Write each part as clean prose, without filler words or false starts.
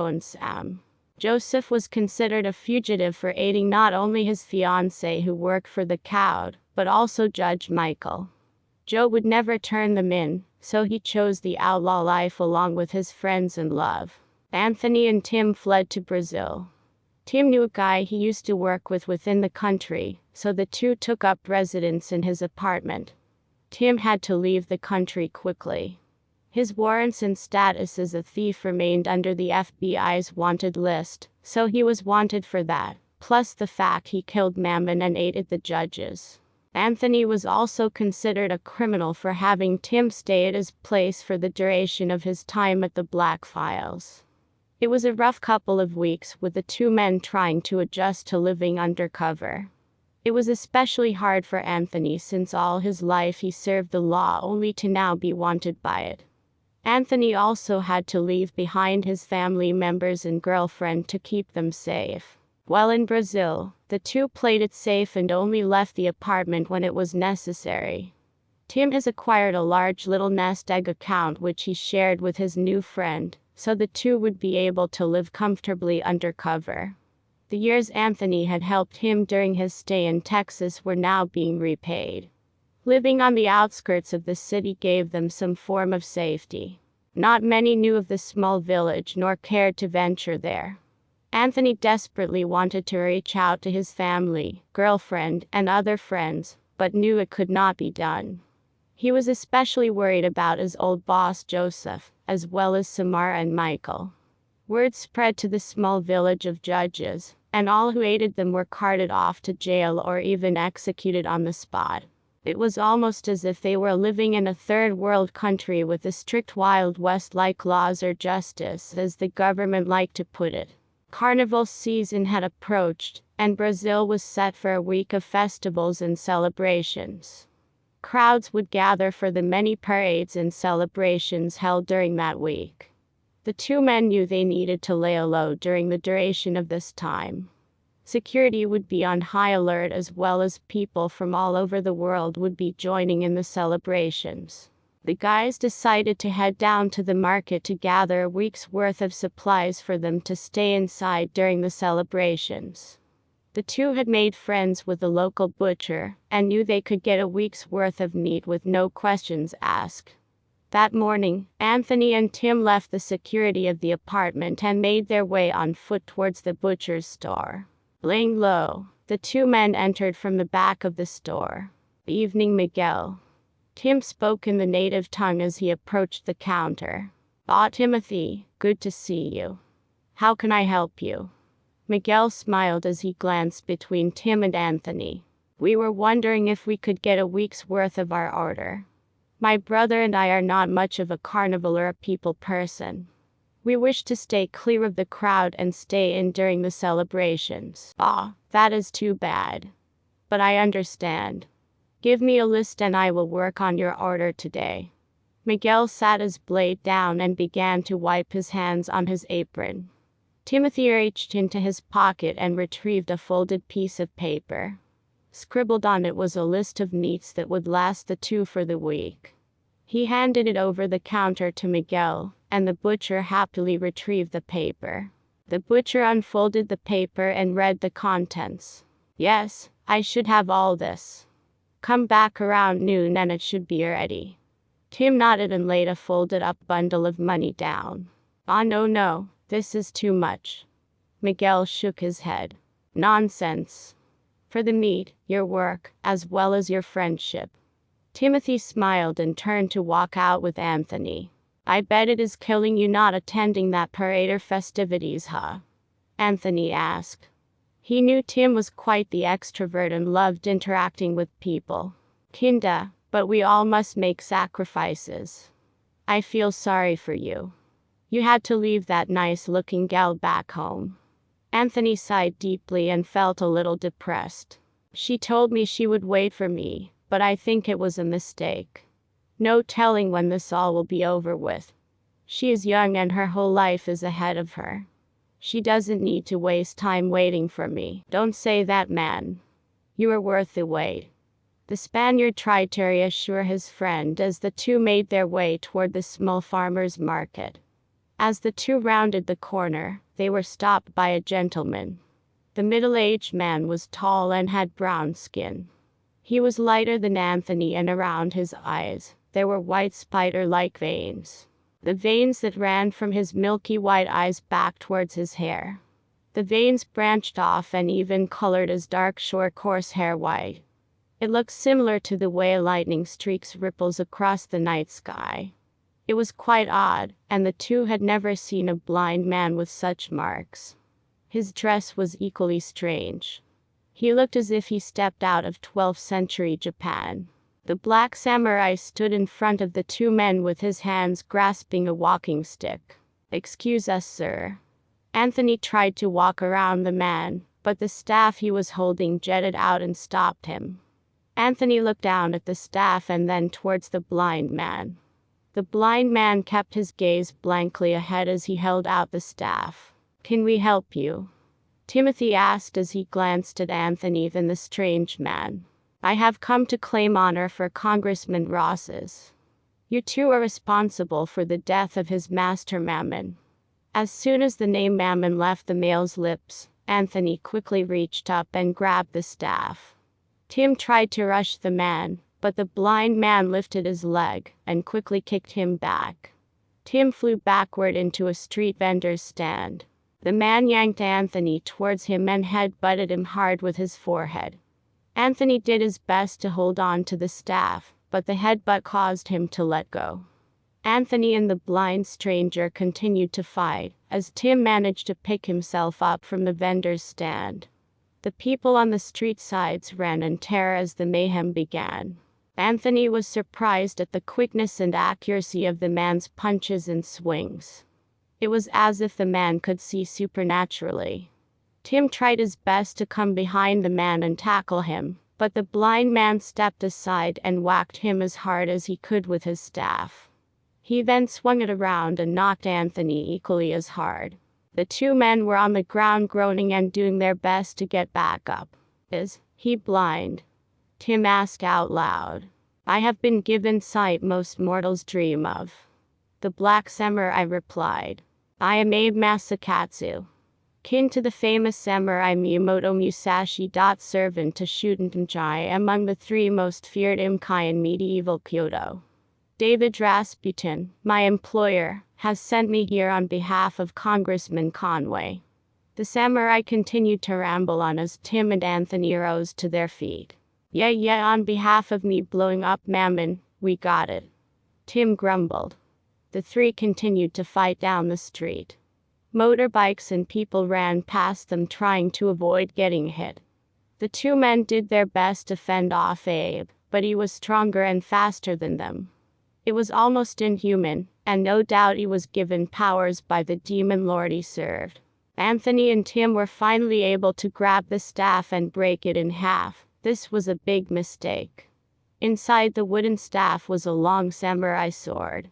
and Sam. Joseph was considered a fugitive for aiding not only his fiancée who worked for the crowd, but also Judge Michael. Joe would never turn them in, so he chose the outlaw life along with his friends and love. Anthony and Tim fled to Brazil. Tim knew a guy he used to work with within the country, so the two took up residence in his apartment. Tim had to leave the country quickly. His warrants and status as a thief remained under the FBI's wanted list, so he was wanted for that, plus the fact he killed Mammon and aided the judges. Anthony was also considered a criminal for having Tim stay at his place for the duration of his time at the Black Files. It was a rough couple of weeks with the two men trying to adjust to living undercover. It was especially hard for Anthony since all his life he served the law only to now be wanted by it. Anthony also had to leave behind his family members and girlfriend to keep them safe. While in Brazil, the two played it safe and only left the apartment when it was necessary. Tim has acquired a large little nest egg account which he shared with his new friend, so the two would be able to live comfortably undercover. The years Anthony had helped him during his stay in Texas were now being repaid. Living on the outskirts of the city gave them some form of safety. Not many knew of the small village nor cared to venture there. Anthony desperately wanted to reach out to his family, girlfriend, and other friends, but knew it could not be done. He was especially worried about his old boss Joseph, as well as Samara and Michael. Word spread to the small village of judges, and all who aided them were carted off to jail or even executed on the spot. It was almost as if they were living in a third-world country with a strict Wild West-like laws or justice, as the government liked to put it. Carnival season had approached, and Brazil was set for a week of festivals and celebrations. Crowds would gather for the many parades and celebrations held during that week. The two men knew they needed to lay low during the duration of this time. Security would be on high alert as well as people from all over the world would be joining in the celebrations. The guys decided to head down to the market to gather a week's worth of supplies for them to stay inside during the celebrations. The two had made friends with a local butcher and knew they could get a week's worth of meat with no questions asked. That morning, Anthony and Tim left the security of the apartment and made their way on foot towards the butcher's store. Laying low, the two men entered from the back of the store. "Evening, Miguel." Tim spoke in the native tongue as he approached the counter. "Ah, Timothy, good to see you. How can I help you?" Miguel smiled as he glanced between Tim and Anthony. "We were wondering if we could get a week's worth of our order. My brother and I are not much of a carnival or a people person. We wish to stay clear of the crowd and stay in during the celebrations." "Ah, that is too bad. But I understand. Give me a list and I will work on your order today." Miguel sat his blade down and began to wipe his hands on his apron. Timothy reached into his pocket and retrieved a folded piece of paper. Scribbled on it was a list of meats that would last the two for the week. He handed it over the counter to Miguel, and the butcher happily retrieved the paper. The butcher unfolded the paper and read the contents. "Yes, I should have all this. Come back around noon and it should be ready." Tim nodded and laid a folded-up bundle of money down. "Ah, no, this is too much." Miguel shook his head. "Nonsense. For the meat, your work, as well as your friendship." Timothy smiled and turned to walk out with Anthony. "I bet it is killing you not attending that parade or festivities, huh?" Anthony asked. He knew Tim was quite the extrovert and loved interacting with people. "Kinda, but we all must make sacrifices. I feel sorry for you. You had to leave that nice-looking gal back home." Anthony sighed deeply and felt a little depressed. "She told me she would wait for me, but I think it was a mistake. No telling when this all will be over with. She is young and her whole life is ahead of her. She doesn't need to waste time waiting for me." "Don't say that, man. You are worth the wait." The Spaniard tried to reassure his friend as the two made their way toward the small farmer's market. As the two rounded the corner, they were stopped by a gentleman. The middle-aged man was tall and had brown skin. He was lighter than Anthony, and around his eyes there were white spider-like veins. The veins that ran from his milky white eyes back towards his hair. The veins branched off and even colored his dark short coarse hair white. It looked similar to the way lightning streaks ripples across the night sky. It was quite odd, and the two had never seen a blind man with such marks. His dress was equally strange. He looked as if he stepped out of 12th century Japan. The black samurai stood in front of the two men with his hands grasping a walking stick. "Excuse us, sir." Anthony tried to walk around the man, but the staff he was holding jetted out and stopped him. Anthony looked down at the staff and then towards the blind man. The blind man kept his gaze blankly ahead as he held out the staff. "Can we help you?" Timothy asked as he glanced at Anthony and the strange man. "I have come to claim honor for Congressman Ross's. You two are responsible for the death of his master Mammon." As soon as the name Mammon left the male's lips, Anthony quickly reached up and grabbed the staff. Tim tried to rush the man, but the blind man lifted his leg and quickly kicked him back. Tim flew backward into a street vendor's stand. The man yanked Anthony towards him and head-butted him hard with his forehead. Anthony did his best to hold on to the staff, but the headbutt caused him to let go. Anthony and the blind stranger continued to fight, as Tim managed to pick himself up from the vendor's stand. The people on the street sides ran in terror as the mayhem began. Anthony was surprised at the quickness and accuracy of the man's punches and swings. It was as if the man could see supernaturally. Tim tried his best to come behind the man and tackle him, but the blind man stepped aside and whacked him as hard as he could with his staff. He then swung it around and knocked Anthony equally as hard. The two men were on the ground groaning and doing their best to get back up. "Is he blind?" Tim asked out loud. "I have been given sight most mortals dream of." The black samurai replied. "I am Abe Masakatsu, kin to the famous samurai Miyamoto Musashi. Servant to Shutentenjai among the three most feared imkai in medieval Kyoto. David Rasputin, my employer, has sent me here on behalf of Congressman Conway." The samurai continued to ramble on as Tim and Anthony rose to their feet. Yeah, on behalf of me blowing up Mammon, we got it," Tim grumbled. The three continued to fight down the street. Motorbikes and people ran past them trying to avoid getting hit. The two men did their best to fend off Abe, but he was stronger and faster than them. It was almost inhuman, and no doubt he was given powers by the demon lord he served. Anthony and Tim were finally able to grab the staff and break it in half. This was a big mistake. Inside the wooden staff was a long samurai sword.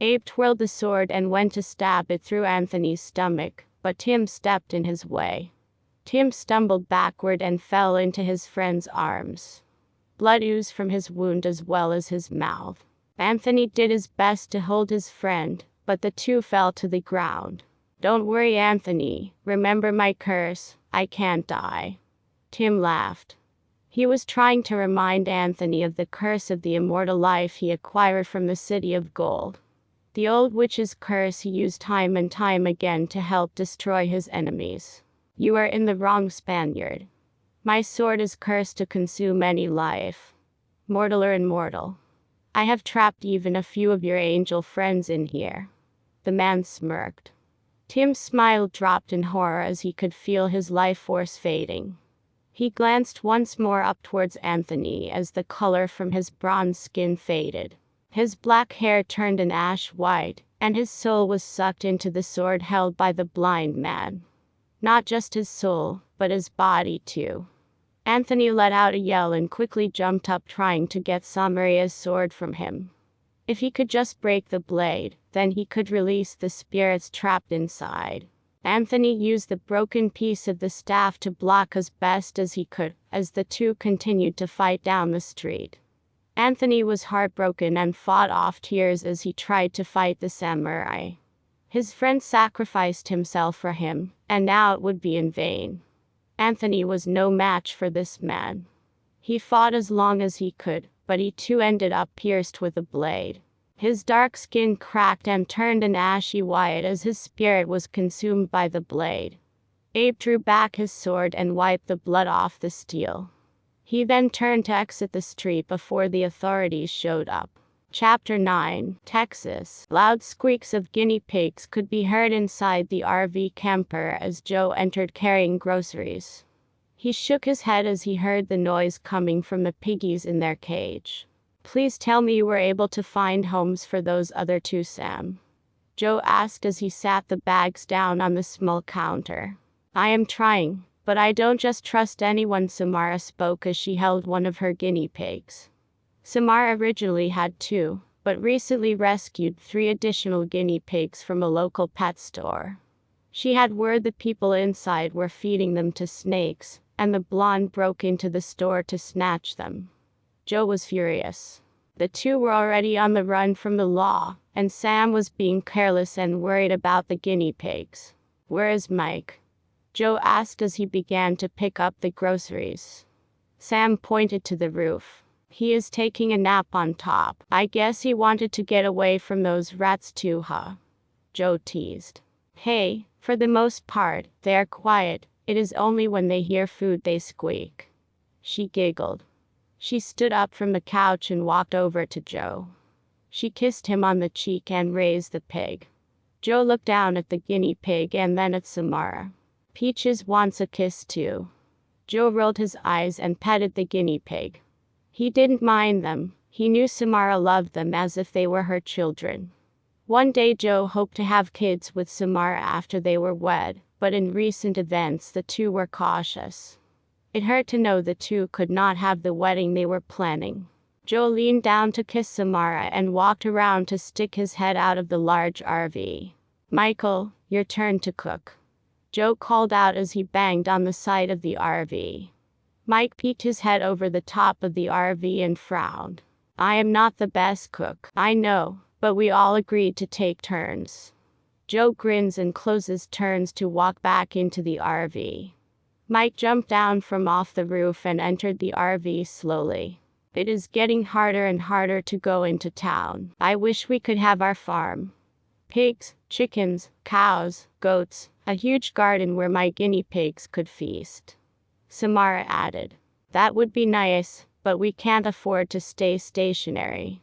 Abe twirled the sword and went to stab it through Anthony's stomach, but Tim stepped in his way. Tim stumbled backward and fell into his friend's arms. Blood oozed from his wound as well as his mouth. Anthony did his best to hold his friend, but the two fell to the ground. "Don't worry, Anthony. Remember my curse. I can't die." Tim laughed. He was trying to remind Anthony of the curse of the immortal life he acquired from the City of Gold. The old witch's curse he used time and time again to help destroy his enemies. "You are in the wrong, Spaniard. My sword is cursed to consume any life, mortal or immortal. I have trapped even a few of your angel friends in here." The man smirked. Tim's smile dropped in horror as he could feel his life force fading. He glanced once more up towards Anthony as the color from his bronze skin faded. His black hair turned an ash white, and his soul was sucked into the sword held by the blind man. Not just his soul, but his body too. Anthony let out a yell and quickly jumped up trying to get Samaria's sword from him. If he could just break the blade, then he could release the spirits trapped inside. Anthony used the broken piece of the staff to block as best as he could, as the two continued to fight down the street. Anthony was heartbroken and fought off tears as he tried to fight the samurai. His friend sacrificed himself for him, and now it would be in vain. Anthony was no match for this man. He fought as long as he could, but he too ended up pierced with a blade. His dark skin cracked and turned an ashy white as his spirit was consumed by the blade. Abe drew back his sword and wiped the blood off the steel. He then turned to exit the street before the authorities showed up. Chapter 9, Texas. Loud squeaks of guinea pigs could be heard inside the RV camper as Joe entered carrying groceries. He shook his head as he heard the noise coming from the piggies in their cage. "Please tell me you were able to find homes for those other two, Sam?" Joe asked as he sat the bags down on the small counter. "I am trying, but I don't just trust anyone," Samara spoke as she held one of her guinea pigs. Samara originally had 2, but recently rescued 3 additional guinea pigs from a local pet store. She had word the people inside were feeding them to snakes, and the blonde broke into the store to snatch them. Joe was furious. The 2 were already on the run from the law, and Sam was being careless and worried about the guinea pigs. "Where is Mike?" Joe asked as he began to pick up the groceries. Sam pointed to the roof. "He is taking a nap on top. I guess he wanted to get away from those rats too, huh?" Joe teased. "Hey, for the most part, they are quiet. It is only when they hear food they squeak." She giggled. She stood up from the couch and walked over to Joe. She kissed him on the cheek and raised the pig. Joe looked down at the guinea pig and then at Samara. "Peaches wants a kiss too." Joe rolled his eyes and petted the guinea pig. He didn't mind them. He knew Samara loved them as if they were her children. One day Joe hoped to have kids with Samara after they were wed, but in recent events the 2 were cautious. It hurt to know the 2 could not have the wedding they were planning. Joe leaned down to kiss Samara and walked around to stick his head out of the large RV. "Michael, your turn to cook," Joe called out as he banged on the side of the RV. Mike peeked his head over the top of the RV and frowned. "I am not the best cook, I know, but we all agreed to take turns." Joe grins and closes turns to walk back into the RV. Mike jumped down from off the roof and entered the RV slowly. "It is getting harder and harder to go into town. I wish we could have our farm. Pigs, chickens, cows, goats, a huge garden where my guinea pigs could feast." Samara added, "That would be nice, but we can't afford to stay stationary.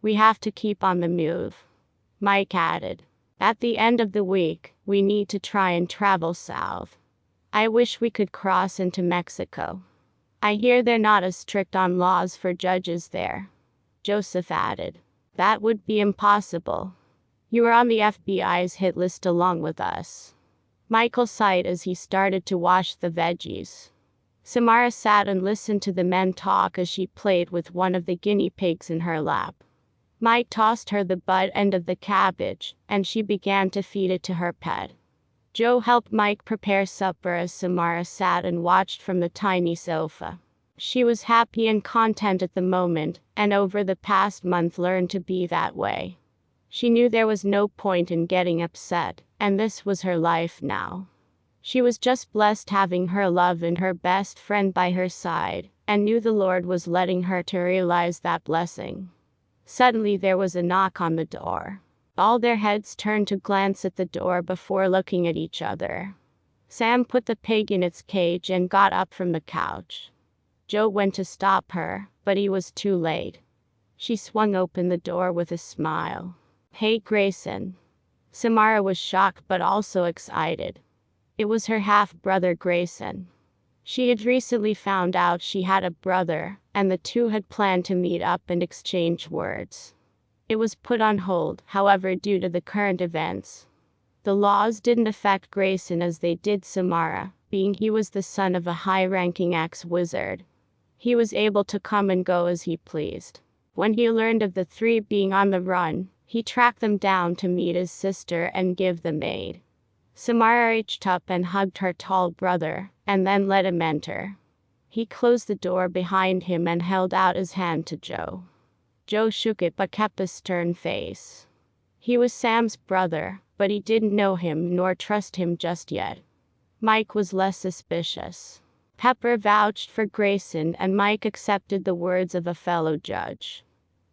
We have to keep on the move." Mike added, "At the end of the week, we need to try and travel south. I wish we could cross into Mexico. I hear they're not as strict on laws for judges there." Joseph added, "That would be impossible. You are on the FBI's hit list along with us." Michael sighed as he started to wash the veggies. Samara sat and listened to the men talk as she played with one of the guinea pigs in her lap. Mike tossed her the butt end of the cabbage, and she began to feed it to her pet. Joe helped Mike prepare supper as Samara sat and watched from the tiny sofa. She was happy and content at the moment, and over the past month learned to be that way. She knew there was no point in getting upset, and this was her life now. She was just blessed having her love and her best friend by her side, and knew the Lord was letting her to realize that blessing. Suddenly there was a knock on the door. All their heads turned to glance at the door before looking at each other. Sam put the pig in its cage and got up from the couch. Joe went to stop her, but he was too late. She swung open the door with a smile. "Hey, Grayson." Samara was shocked but also excited. It was her half-brother Grayson. She had recently found out she had a brother, and the 2 had planned to meet up and exchange words. It was put on hold, however, due to the current events. The laws didn't affect Grayson as they did Samara, being he was the son of a high-ranking ex-wizard. He was able to come and go as he pleased. When he learned of the 3 being on the run, he tracked them down to meet his sister and give them aid. Samara reached up and hugged her tall brother, and then let him enter. He closed the door behind him and held out his hand to Joe. Joe shook it but kept a stern face. He was Sam's brother, but he didn't know him nor trust him just yet. Mike was less suspicious. Pepper vouched for Grayson, and Mike accepted the words of a fellow judge.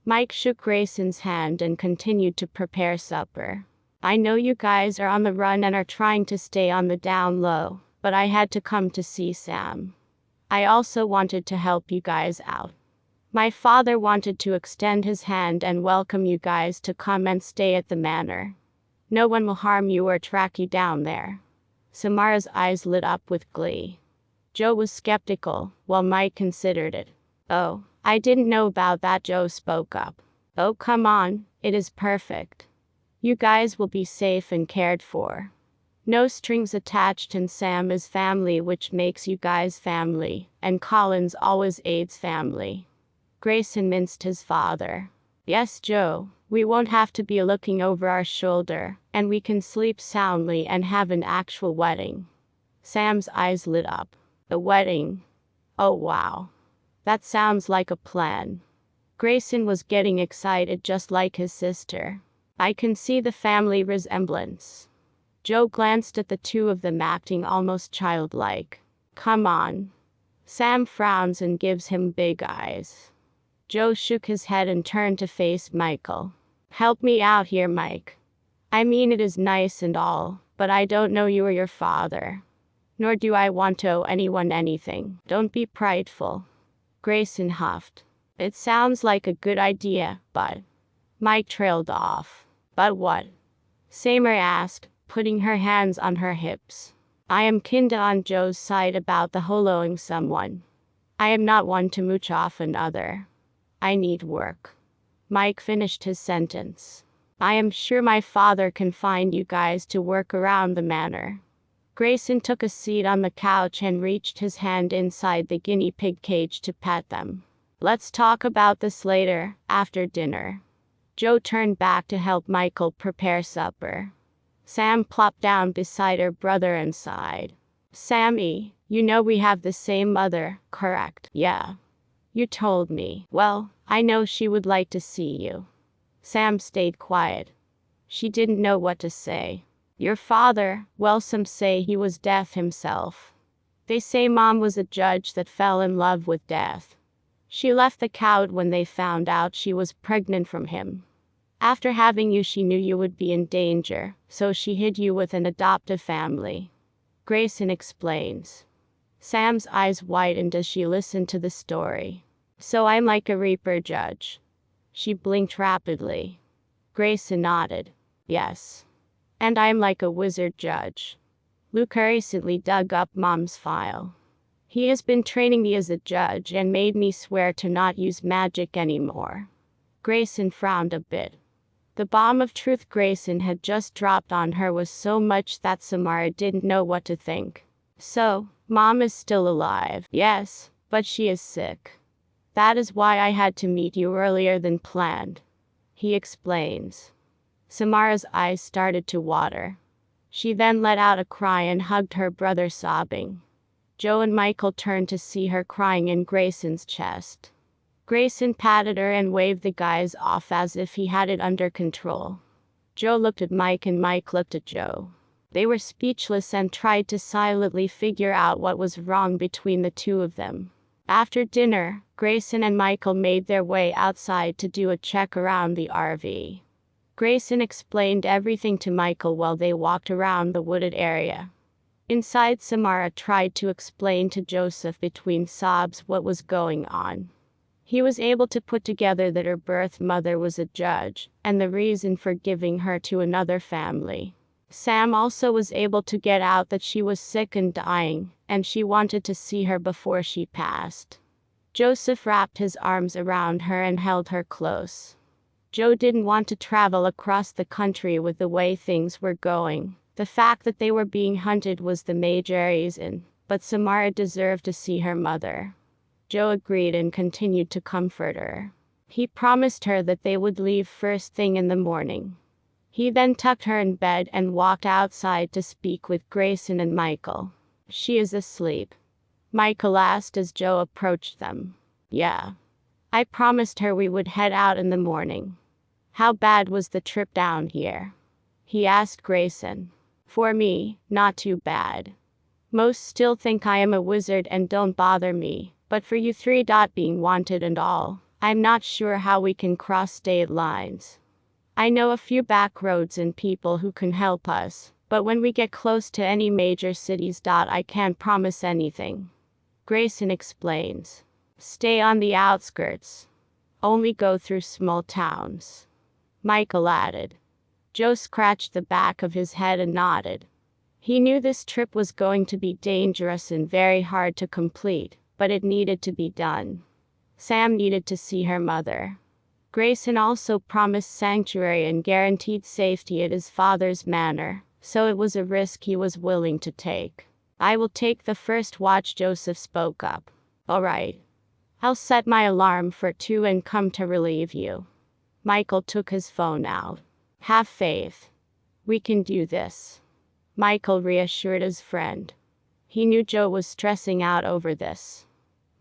Mike shook Grayson's hand and continued to prepare supper. I know you guys are on the run and are trying to stay on the down low, but I had to come to see Sam. I also wanted to help you guys out. My father wanted to extend his hand and welcome you guys to come and stay at the manor. No one will harm you or track you down there. Samara's eyes lit up with glee. Joe was skeptical, while Mike considered it. Oh, I didn't know about that, Joe spoke up. Oh, come on, it is perfect. You guys will be safe and cared for. No strings attached, and Sam is family, which makes you guys family, and Collins always aids family. Grayson minced his father. Yes, Joe, we won't have to be looking over our shoulder, and we can sleep soundly and have an actual wedding. Sam's eyes lit up. A wedding? Oh wow. That sounds like a plan. Grayson was getting excited just like his sister. I can see the family resemblance. Joe glanced at the two of them acting almost childlike. Come on. Sam frowns and gives him big eyes. Joe shook his head and turned to face Michael. Help me out here, Mike. I mean, it is nice and all, but I don't know you or your father. Nor do I want to owe anyone anything. Don't be prideful. Grayson huffed. It sounds like a good idea, but... Mike trailed off. But what? Samar asked, putting her hands on her hips. I am kinda on Joe's side about the whole owing someone. I am not one to mooch off another. I need work. Mike finished his sentence. I am sure my father can find you guys to work around the manor. Grayson took a seat on the couch and reached his hand inside the guinea pig cage to pet them. Let's talk about this later, after dinner. Joe turned back to help Michael prepare supper. Sam plopped down beside her brother and sighed. Sammy, you know we have the same mother, correct? Yeah. You told me. Well, I know she would like to see you. Sam stayed quiet. She didn't know what to say. Your father, well, some say he was death himself. They say Mom was a judge that fell in love with death. She left the count when they found out she was pregnant from him. After having you, she knew you would be in danger, so she hid you with an adoptive family. Grayson explains. Sam's eyes widened as she listened to the story. So I'm like a Reaper judge. She blinked rapidly. Grayson nodded. Yes. And I'm like a wizard judge. Luke recently dug up Mom's file. He has been training me as a judge and made me swear to not use magic anymore. Grayson frowned a bit. The bomb of truth Grayson had just dropped on her was so much that Samara didn't know what to think. So, Mom is still alive. Yes, but she is sick. That is why I had to meet you earlier than planned. He explains. Samara's eyes started to water. She then let out a cry and hugged her brother, sobbing. Joe and Michael turned to see her crying in Grayson's chest. Grayson patted her and waved the guys off as if he had it under control. Joe looked at Mike and Mike looked at Joe. They were speechless and tried to silently figure out what was wrong between the two of them. After dinner, Grayson and Michael made their way outside to do a check around the RV. Grayson explained everything to Michael while they walked around the wooded area. Inside, Samara tried to explain to Joseph between sobs what was going on. He was able to put together that her birth mother was a judge, and the reason for giving her to another family. Sam also was able to get out that she was sick and dying, and she wanted to see her before she passed. Joseph wrapped his arms around her and held her close. Joe didn't want to travel across the country with the way things were going. The fact that they were being hunted was the major reason, but Samara deserved to see her mother. Joe agreed and continued to comfort her. He promised her that they would leave first thing in the morning. He then tucked her in bed and walked outside to speak with Grayson and Michael. She is asleep. Michael asked as Joe approached them. Yeah. I promised her we would head out in the morning. How bad was the trip down here? he asked Grayson. For me, not too bad. Most still think I am a wizard and don't bother me, but for you three, being wanted and all, I'm not sure how we can cross state lines. I know a few back roads and people who can help us, but when we get close to any major cities, I can't promise anything. Grayson explains. Stay on the outskirts. Only go through small towns. Michael added. Joe scratched the back of his head and nodded. He knew this trip was going to be dangerous and very hard to complete, but it needed to be done. Sam needed to see her mother. Grayson also promised sanctuary and guaranteed safety at his father's manor, so it was a risk he was willing to take. I will take the first watch, Joseph spoke up. All right. I'll set my alarm for 2 and come to relieve you. Michael took his phone out. Have faith. We can do this. Michael reassured his friend. He knew Joe was stressing out over this.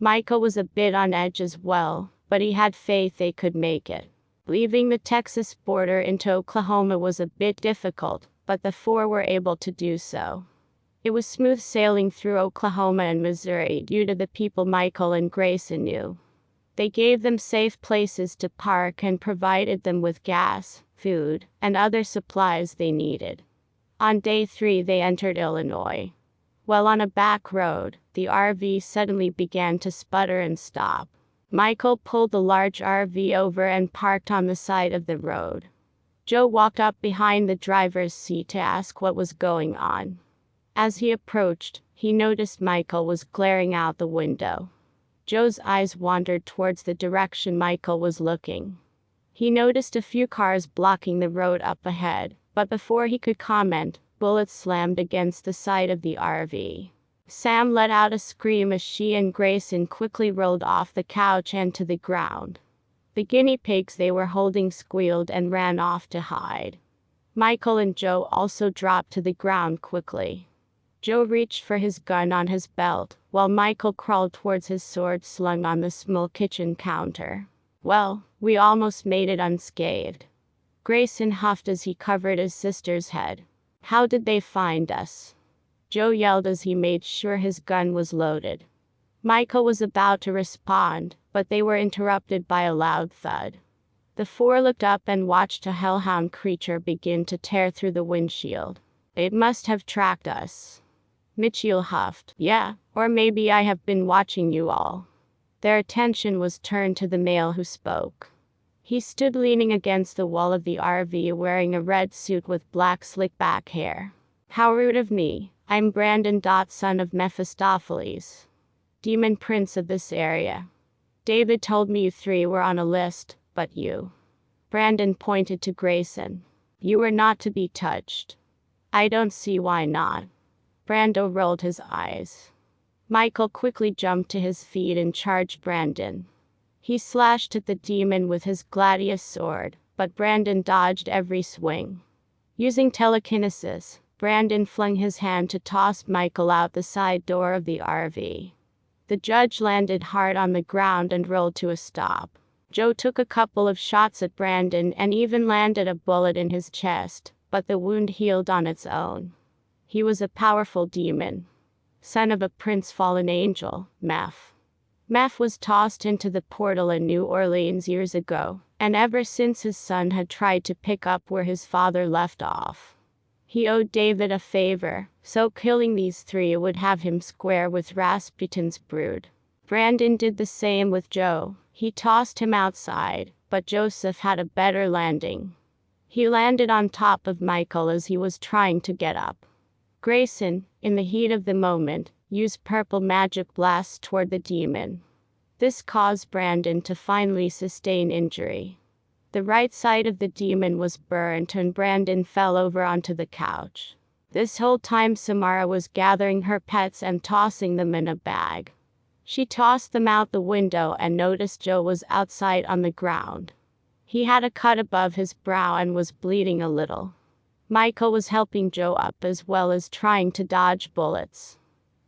Michael was a bit on edge as well, but he had faith they could make it. Leaving the Texas border into Oklahoma was a bit difficult, but the four were able to do so. It was smooth sailing through Oklahoma and Missouri due to the people Michael and Grayson knew. They gave them safe places to park and provided them with gas, food, and other supplies they needed. On day 3 they entered Illinois. While on a back road, the RV suddenly began to sputter and stop. Michael pulled the large RV over and parked on the side of the road. Joe walked up behind the driver's seat to ask what was going on. As he approached, he noticed Michael was glaring out the window. Joe's eyes wandered towards the direction Michael was looking. He noticed a few cars blocking the road up ahead, but before he could comment, bullets slammed against the side of the RV. Sam let out a scream as she and Grayson quickly rolled off the couch and to the ground. The guinea pigs they were holding squealed and ran off to hide. Michael and Joe also dropped to the ground quickly. Joe reached for his gun on his belt, while Michael crawled towards his sword slung on the small kitchen counter. Well, we almost made it unscathed. Grayson huffed as he covered his sister's head. How did they find us? Joe yelled as he made sure his gun was loaded. Michael was about to respond, but they were interrupted by a loud thud. The four looked up and watched a hellhound creature begin to tear through the windshield. It must have tracked us. Mitchell huffed. Yeah, or maybe I have been watching you all. Their attention was turned to the male who spoke. He stood leaning against the wall of the RV wearing a red suit with black slick back hair. How rude of me. I'm Brandon, son of Mephistopheles, demon prince of this area. David told me you 3 were on a list, but you. Brandon pointed to Grayson. You were not to be touched. I don't see why not. Brando rolled his eyes. Michael quickly jumped to his feet and charged Brandon. He slashed at the demon with his gladius sword, but Brandon dodged every swing. Using telekinesis, Brandon flung his hand to toss Michael out the side door of the RV. The judge landed hard on the ground and rolled to a stop. Joe took a couple of shots at Brandon and even landed a bullet in his chest, but the wound healed on its own. He was a powerful demon. Son of a prince fallen angel, Meph. Meph was tossed into the portal in New Orleans years ago, and ever since his son had tried to pick up where his father left off. He owed David a favor, so killing these 3 would have him square with Rasputin's brood. Brandon did the same with Joe. He tossed him outside, but Joseph had a better landing. He landed on top of Michael as he was trying to get up. Grayson, in the heat of the moment, used purple magic blasts toward the demon. This caused Brandon to finally sustain injury. The right side of the demon was burnt and Brandon fell over onto the couch. This whole time Samara was gathering her pets and tossing them in a bag. She tossed them out the window and noticed Joe was outside on the ground. He had a cut above his brow and was bleeding a little. Michael was helping Joe up as well as trying to dodge bullets.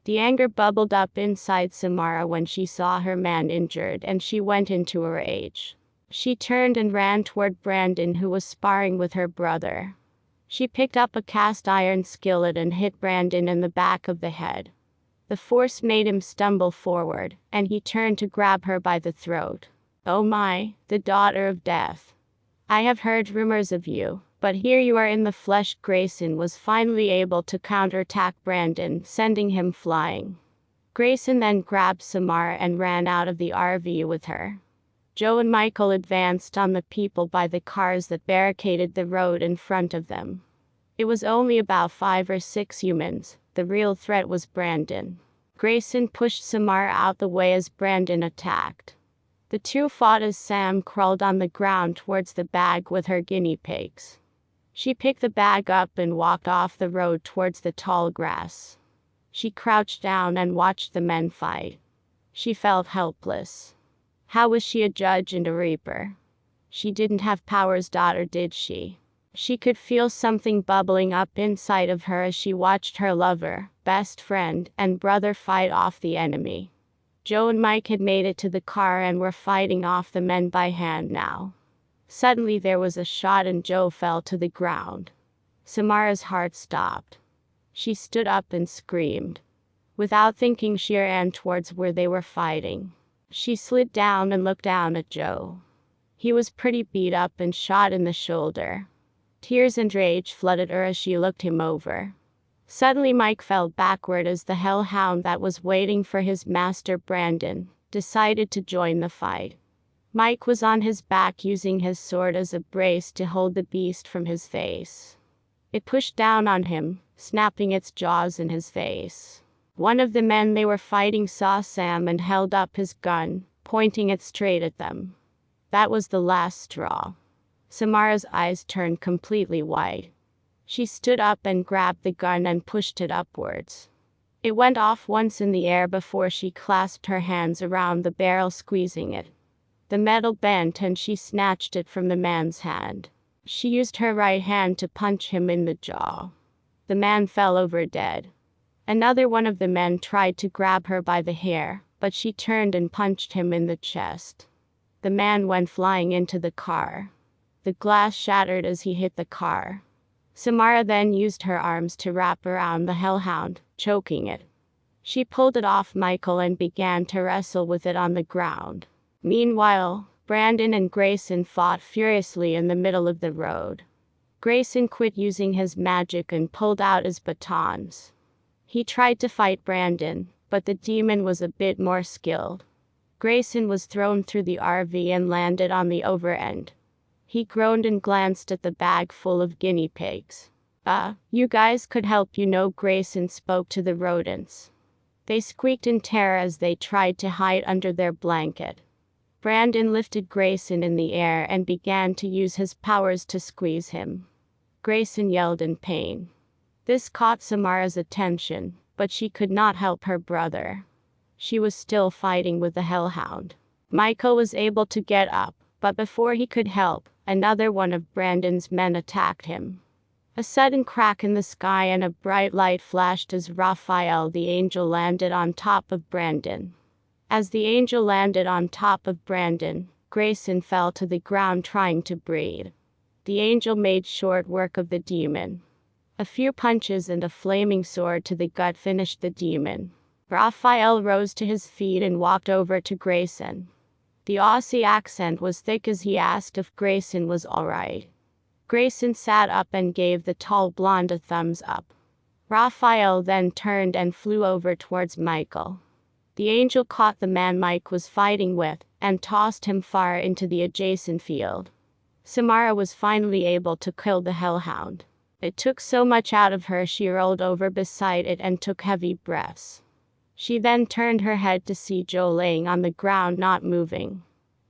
The anger bubbled up inside Samara when she saw her man injured and she went into a rage. She turned and ran toward Brandon, who was sparring with her brother. She picked up a cast iron skillet and hit Brandon in the back of the head. The force made him stumble forward, and he turned to grab her by the throat. "Oh my, the daughter of death. I have heard rumors of you, but here you are in the flesh." Grayson was finally able to counterattack Brandon, sending him flying. Grayson then grabbed Samara and ran out of the RV with her. Joe and Michael advanced on the people by the cars that barricaded the road in front of them. It was only about 5 or 6 humans. The real threat was Brandon. Grayson pushed Samara out the way as Brandon attacked. The two fought as Sam crawled on the ground towards the bag with her guinea pigs. She picked the bag up and walked off the road towards the tall grass. She crouched down and watched the men fight. She felt helpless. How was she a judge and a reaper? She didn't have powers, or did she? She could feel something bubbling up inside of her as she watched her lover, best friend, and brother fight off the enemy. Joe and Mike had made it to the car and were fighting off the men by hand now. Suddenly there was a shot and Joe fell to the ground. Samara's heart stopped. She stood up and screamed. Without thinking, she ran towards where they were fighting. She slid down and looked down at Joe. He was pretty beat up and shot in the shoulder. Tears and rage flooded her as she looked him over. Suddenly Mike fell backward as the hellhound that was waiting for his master Brandon decided to join the fight. Mike was on his back using his sword as a brace to hold the beast from his face. It pushed down on him, snapping its jaws in his face. One of the men they were fighting saw Sam and held up his gun, pointing it straight at them. That was the last straw. Samara's eyes turned completely white. She stood up and grabbed the gun and pushed it upwards. It went off once in the air before she clasped her hands around the barrel, squeezing it. The metal bent and she snatched it from the man's hand. She used her right hand to punch him in the jaw. The man fell over dead. Another one of the men tried to grab her by the hair, but she turned and punched him in the chest. The man went flying into the car. The glass shattered as he hit the car. Samara then used her arms to wrap around the hellhound, choking it. She pulled it off Michael and began to wrestle with it on the ground. Meanwhile, Brandon and Grayson fought furiously in the middle of the road. Grayson quit using his magic and pulled out his batons. He tried to fight Brandon, but the demon was a bit more skilled. Grayson was thrown through the RV and landed on the over end. He groaned and glanced at the bag full of guinea pigs. You guys could help, you know," Grayson spoke to the rodents. They squeaked in terror as they tried to hide under their blanket. Brandon lifted Grayson in the air and began to use his powers to squeeze him. Grayson yelled in pain. This caught Samara's attention, but she could not help her brother. She was still fighting with the hellhound. Michael was able to get up, but before he could help, another one of Brandon's men attacked him. A sudden crack in the sky and a bright light flashed as Raphael the angel landed on top of Brandon. As the angel landed on top of Brandon, Grayson fell to the ground trying to breathe. The angel made short work of the demon. A few punches and a flaming sword to the gut finished the demon. Raphael rose to his feet and walked over to Grayson. The Aussie accent was thick as he asked if Grayson was all right. Grayson sat up and gave the tall blonde a thumbs up. Raphael then turned and flew over towards Michael. The angel caught the man Mike was fighting with and tossed him far into the adjacent field. Samara was finally able to kill the hellhound. It took so much out of her she rolled over beside it and took heavy breaths. She then turned her head to see Joe laying on the ground not moving.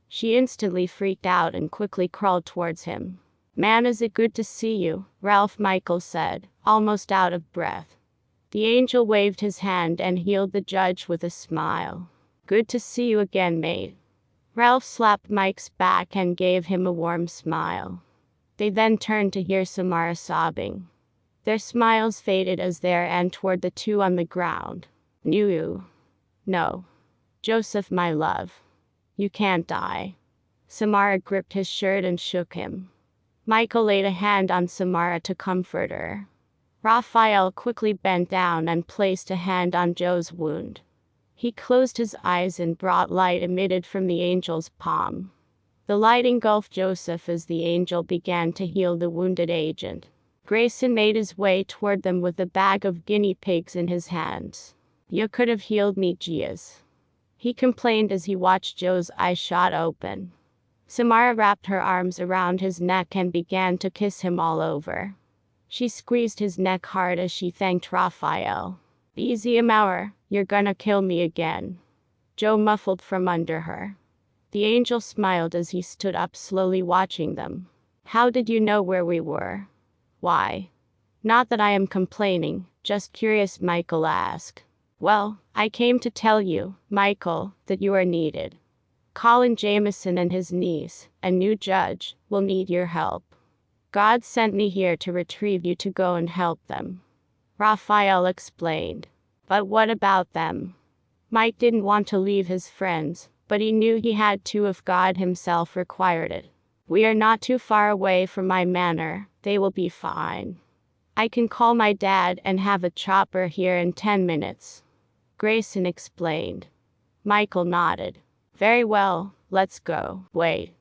She instantly freaked out and quickly crawled towards him. "Man, is it good to see you," Ralph Michael said, almost out of breath. The angel waved his hand and healed the judge with a smile. "Good to see you again, mate." Ralph slapped Mike's back and gave him a warm smile. They then turned to hear Samara sobbing. Their smiles faded as they ran toward the two on the ground. "You? No. Joseph, my love. You can't die." Samara gripped his shirt and shook him. Michael laid a hand on Samara to comfort her. Raphael quickly bent down and placed a hand on Joe's wound. He closed his eyes and brought light emitted from the angel's palm. The light engulfed Joseph as the angel began to heal the wounded agent. Grayson made his way toward them with a bag of guinea pigs in his hands. "You could have healed me, Giaz," he complained as he watched Joe's eyes shot open. Samara wrapped her arms around his neck and began to kiss him all over. She squeezed his neck hard as she thanked Raphael. "Easy, Amauer, you're gonna kill me again," Joe muffled from under her. The angel smiled as he stood up, slowly watching them. "How did you know where we were?" "Why? Not that I am complaining, just curious," Michael asked. "Well, I came to tell you, Michael, that you are needed. Colin Jameson and his niece, a new judge, will need your help. God sent me here to retrieve you to go and help them," Raphael explained. "But what about them?" Mike didn't want to leave his friends, but he knew he had to if God himself required it. "We are not too far away from my manor, they will be fine. I can call my dad and have a chopper here in 10 minutes, Grayson explained. Michael nodded. "Very well, let's go." "Wait,"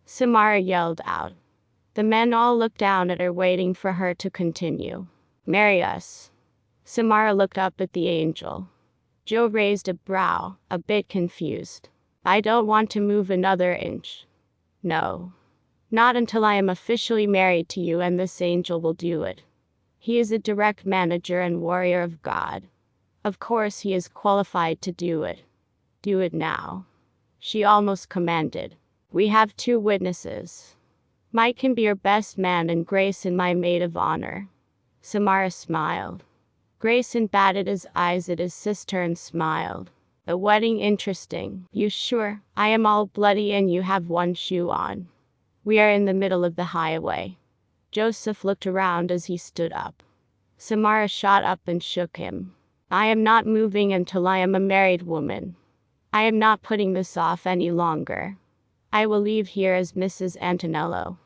Samara yelled out. The men all looked down at her, waiting for her to continue. "Marry us." Samara looked up at the angel. Joe raised a brow, a bit confused. "I don't want to move another inch." "No. Not until I am officially married to you, and this angel will do it. He is a direct manager and warrior of God. Of course he is qualified to do it. Do it now," she almost commanded. "We have 2 witnesses. Mike can be your best man and Grayson my maid of honor." Samara smiled. Grayson batted his eyes at his sister and smiled. "The wedding interesting. You sure? I am all bloody and you have 1 shoe on. We are in the middle of the highway." Joseph looked around as he stood up. Samara shot up and shook him. "I am not moving until I am a married woman. I am not putting this off any longer. I will leave here as Mrs. Antonello."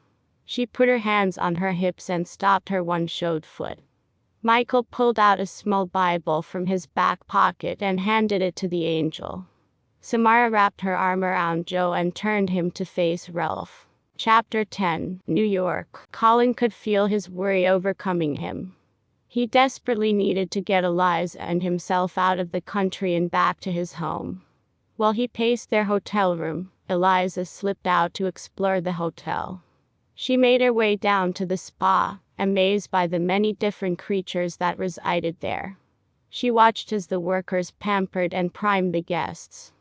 She put her hands on her hips and stopped her 1-shod foot. Michael pulled out a small Bible from his back pocket and handed it to the angel. Samara wrapped her arm around Joe and turned him to face Ralph. Chapter 10, New York. Colin could feel his worry overcoming him. He desperately needed to get Eliza and himself out of the country and back to his home. While he paced their hotel room, Eliza slipped out to explore the hotel. She made her way down to the spa, amazed by the many different creatures that resided there. She watched as the workers pampered and primed the guests.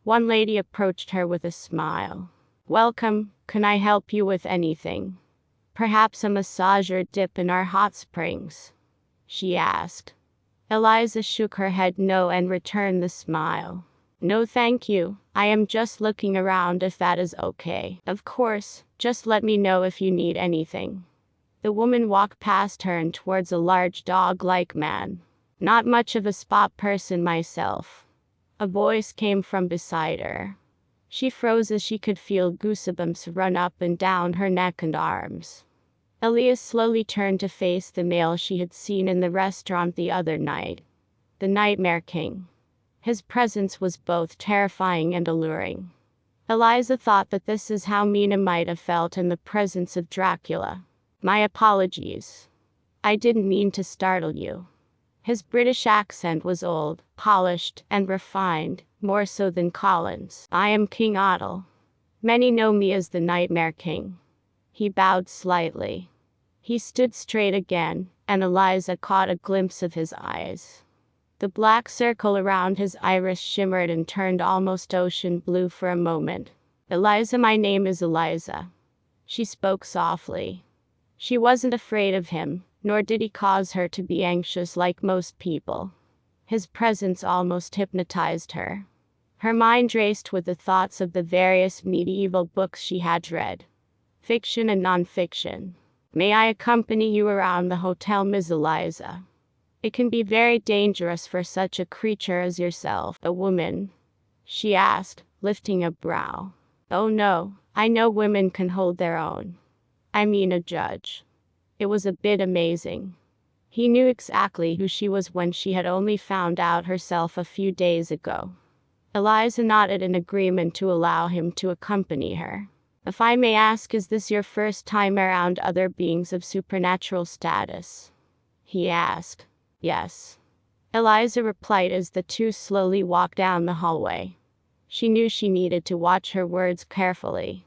One lady approached her with a smile. "Welcome, can I help you with anything? Perhaps a massage or dip in our hot springs?" she asked. Eliza shook her head no and returned the smile. "No thank you, I am just looking around if that is okay." "Of course, just let me know if you need anything." The woman walked past her and towards a large dog-like man. "Not much of a spa person myself." A voice came from beside her. She froze as she could feel goosebumps run up and down her neck and arms. Elias slowly turned to face the male she had seen in the restaurant the other night. The Nightmare King. His presence was both terrifying and alluring. Eliza thought that this is how Mina might have felt in the presence of Dracula. "My apologies. I didn't mean to startle you." His British accent was old, polished, and refined, more so than Colin's. "I am King Otto. Many know me as the Nightmare King." He bowed slightly. He stood straight again, and Eliza caught a glimpse of his eyes. The black circle around his iris shimmered and turned almost ocean blue for a moment. "Eliza, my name is Eliza." She spoke softly. She wasn't afraid of him, nor did he cause her to be anxious like most people. His presence almost hypnotized her. Her mind raced with the thoughts of the various medieval books she had read. Fiction and non-fiction. "May I accompany you around the hotel, Ms. Eliza? It can be very dangerous for such a creature as yourself, a woman," she asked, lifting a brow. "Oh no, I know women can hold their own." I mean a judge. It was a bit amazing. He knew exactly who she was when she had only found out herself a few days ago. Eliza nodded in agreement to allow him to accompany her. If I may ask, is this your first time around other beings of supernatural status? He asked. Yes. Eliza replied as the two slowly walked down the hallway. She knew she needed to watch her words carefully.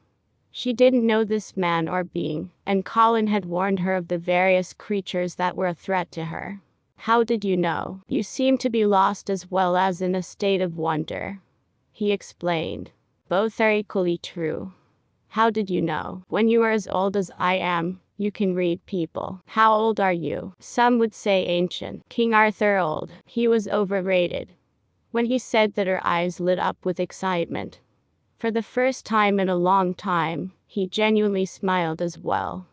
She didn't know this man or being, and Colin had warned her of the various creatures that were a threat to her. How did you know? You seem to be lost as well as in a state of wonder. He explained. Both are equally true. How did you know? When you are as old as I am, you can read people. How old are you? Some would say ancient. King Arthur old. He was overrated. When he said that, her eyes lit up with excitement. For the first time in a long time, he genuinely smiled as well.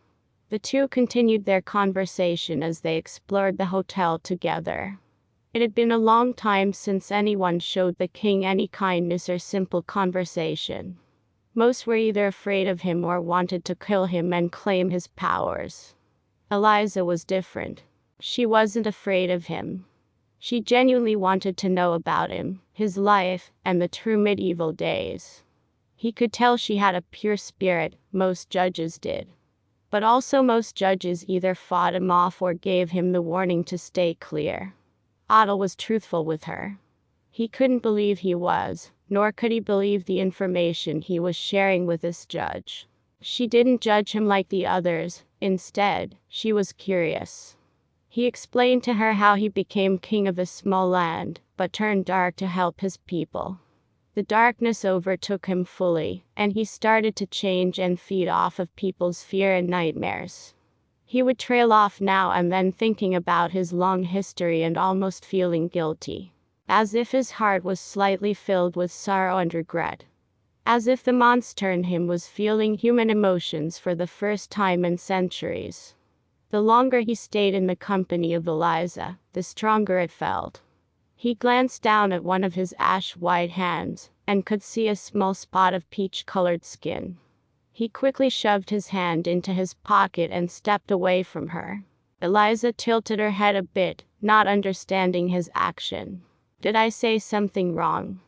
The two continued their conversation as they explored the hotel together. It had been a long time since anyone showed the king any kindness or simple conversation. Most were either afraid of him or wanted to kill him and claim his powers. Eliza was different. She wasn't afraid of him. She genuinely wanted to know about him, his life, and the true medieval days. He could tell she had a pure spirit, most judges did. But also most judges either fought him off or gave him the warning to stay clear. Otto was truthful with her. He couldn't believe he was, nor could he believe the information he was sharing with this judge. She didn't judge him like the others. Instead, she was curious. He explained to her how he became king of a small land, but turned dark to help his people. The darkness overtook him fully, and he started to change and feed off of people's fear and nightmares. He would trail off now and then thinking about his long history and almost feeling guilty. As if his heart was slightly filled with sorrow and regret. As if the monster in him was feeling human emotions for the first time in centuries. The longer he stayed in the company of Eliza, the stronger it felt. He glanced down at one of his ash-white hands, and could see a small spot of peach-colored skin. He quickly shoved his hand into his pocket and stepped away from her. Eliza tilted her head a bit, not understanding his action. Did I say something wrong?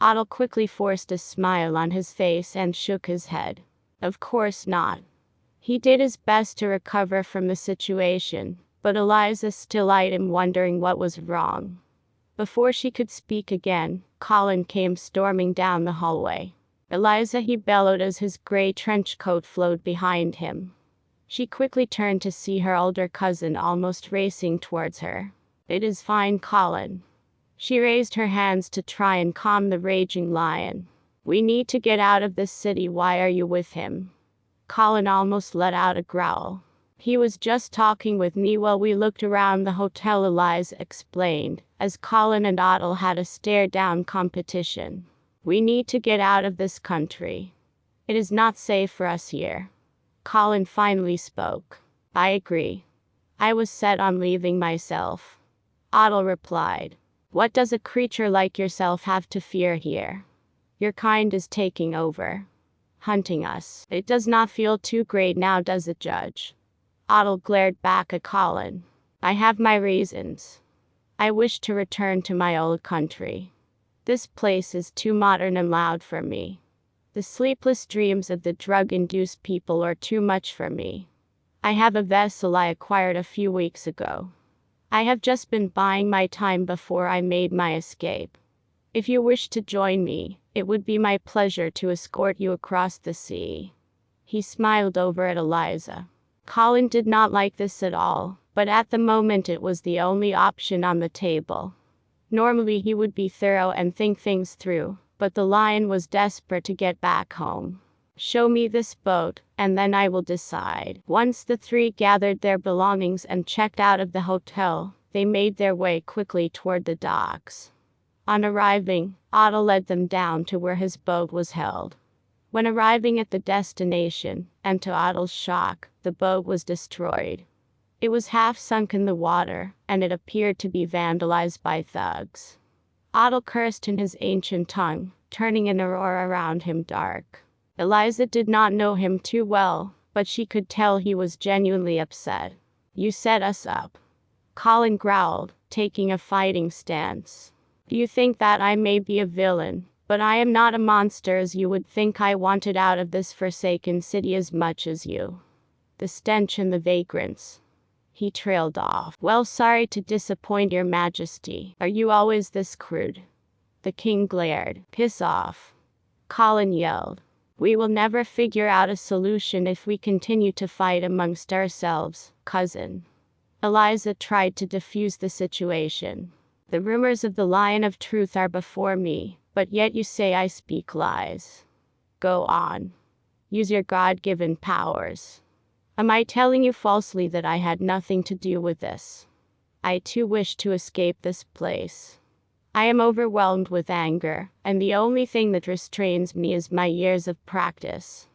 Otto quickly forced a smile on his face and shook his head. Of course not. He did his best to recover from the situation, but Eliza still eyed him, wondering what was wrong. Before she could speak again, Colin came storming down the hallway. Eliza, he bellowed as his gray trench coat flowed behind him. She quickly turned to see her older cousin almost racing towards her. It is fine, Colin. She raised her hands to try and calm the raging lion. We need to get out of this city. Why are you with him? Colin almost let out a growl. He was just talking with me while we looked around the hotel, Eliza explained, as Colin and Otto had a stare-down competition. We need to get out of this country. It is not safe for us here. Colin finally spoke. I agree. I was set on leaving myself. Otto replied. What does a creature like yourself have to fear here? Your kind is taking over. Hunting us. It does not feel too great now, does it, Judge? Otto glared back at Colin. I have my reasons. I wish to return to my old country. This place is too modern and loud for me. The sleepless dreams of the drug-induced people are too much for me. I have a vessel I acquired a few weeks ago. I have just been buying my time before I made my escape. If you wish to join me, it would be my pleasure to escort you across the sea. He smiled over at Eliza. Colin did not like this at all, but at the moment it was the only option on the table. Normally he would be thorough and think things through, but the lion was desperate to get back home. Show me this boat, and then I will decide. Once the three gathered their belongings and checked out of the hotel, they made their way quickly toward the docks. On arriving, Otto led them down to where his boat was held. When arriving at the destination, and to Otto's shock, the boat was destroyed. It was half sunk in the water, and it appeared to be vandalized by thugs. Otto cursed in his ancient tongue, turning an aurora around him dark. Eliza did not know him too well, but she could tell he was genuinely upset. "You set us up," Colin growled, taking a fighting stance. "You think that I may be a villain, but I am not a monster as you would think. I wanted out of this forsaken city as much as you. The stench and the vagrants." He trailed off. "Well, sorry to disappoint your majesty. Are you always this crude?" The king glared. "Piss off," Colin yelled. "We will never figure out a solution if we continue to fight amongst ourselves, cousin." Eliza tried to defuse the situation. "The rumors of the Lion of Truth are before me, but yet you say I speak lies. Go on. Use your God-given powers. Am I telling you falsely that I had nothing to do with this? I too wish to escape this place. I am overwhelmed with anger, and the only thing that restrains me is my years of practice.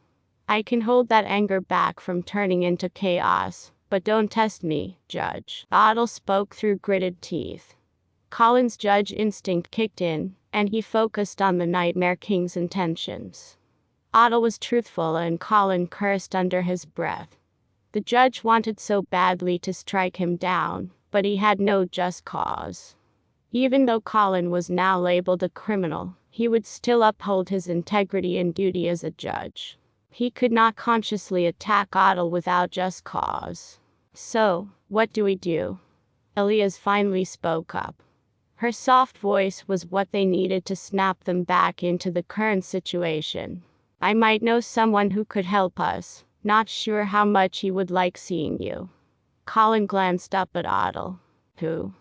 I can hold that anger back from turning into chaos, but don't test me, Judge." Otto spoke through gritted teeth. Colin's judge instinct kicked in, and he focused on the Nightmare King's intentions. Otto was truthful and Colin cursed under his breath. The judge wanted so badly to strike him down, but he had no just cause. Even though Colin was now labeled a criminal, he would still uphold his integrity and duty as a judge. He could not consciously attack Otto without just cause. "So, what do we do?" Elias finally spoke up. Her soft voice was what they needed to snap them back into the current situation. "I might know someone who could help us. Not sure how much he would like seeing you." Colin glanced up at Otto. "Who?"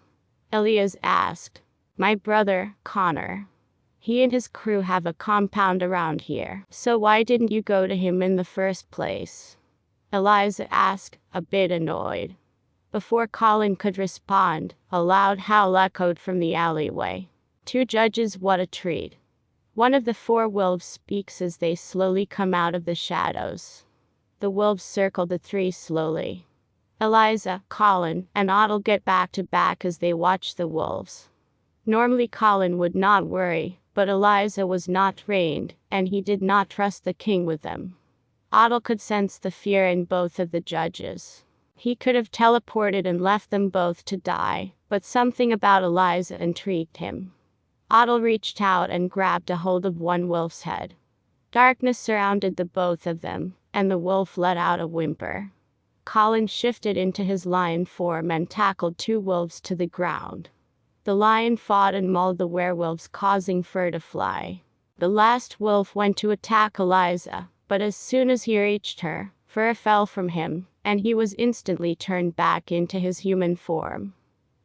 Elias asked. "My brother, Connor. He and his crew have a compound around here. So why didn't you go to him in the first place?" Eliza asked, a bit annoyed. Before Colin could respond, a loud howl echoed from the alleyway. "Two judges, what a treat." One of the four wolves speaks as they slowly come out of the shadows. The wolves circle the three slowly. Eliza, Colin, and Otto get back to back as they watch the wolves. Normally Colin would not worry, but Eliza was not trained, and he did not trust the king with them. Otto could sense the fear in both of the judges. He could have teleported and left them both to die, but something about Eliza intrigued him. Otto reached out and grabbed a hold of one wolf's head. Darkness surrounded the both of them, and the wolf let out a whimper. Colin shifted into his lion form and tackled two wolves to the ground. The lion fought and mauled the werewolves, causing fur to fly. The last wolf went to attack Eliza, but as soon as he reached her, fur fell from him, and he was instantly turned back into his human form.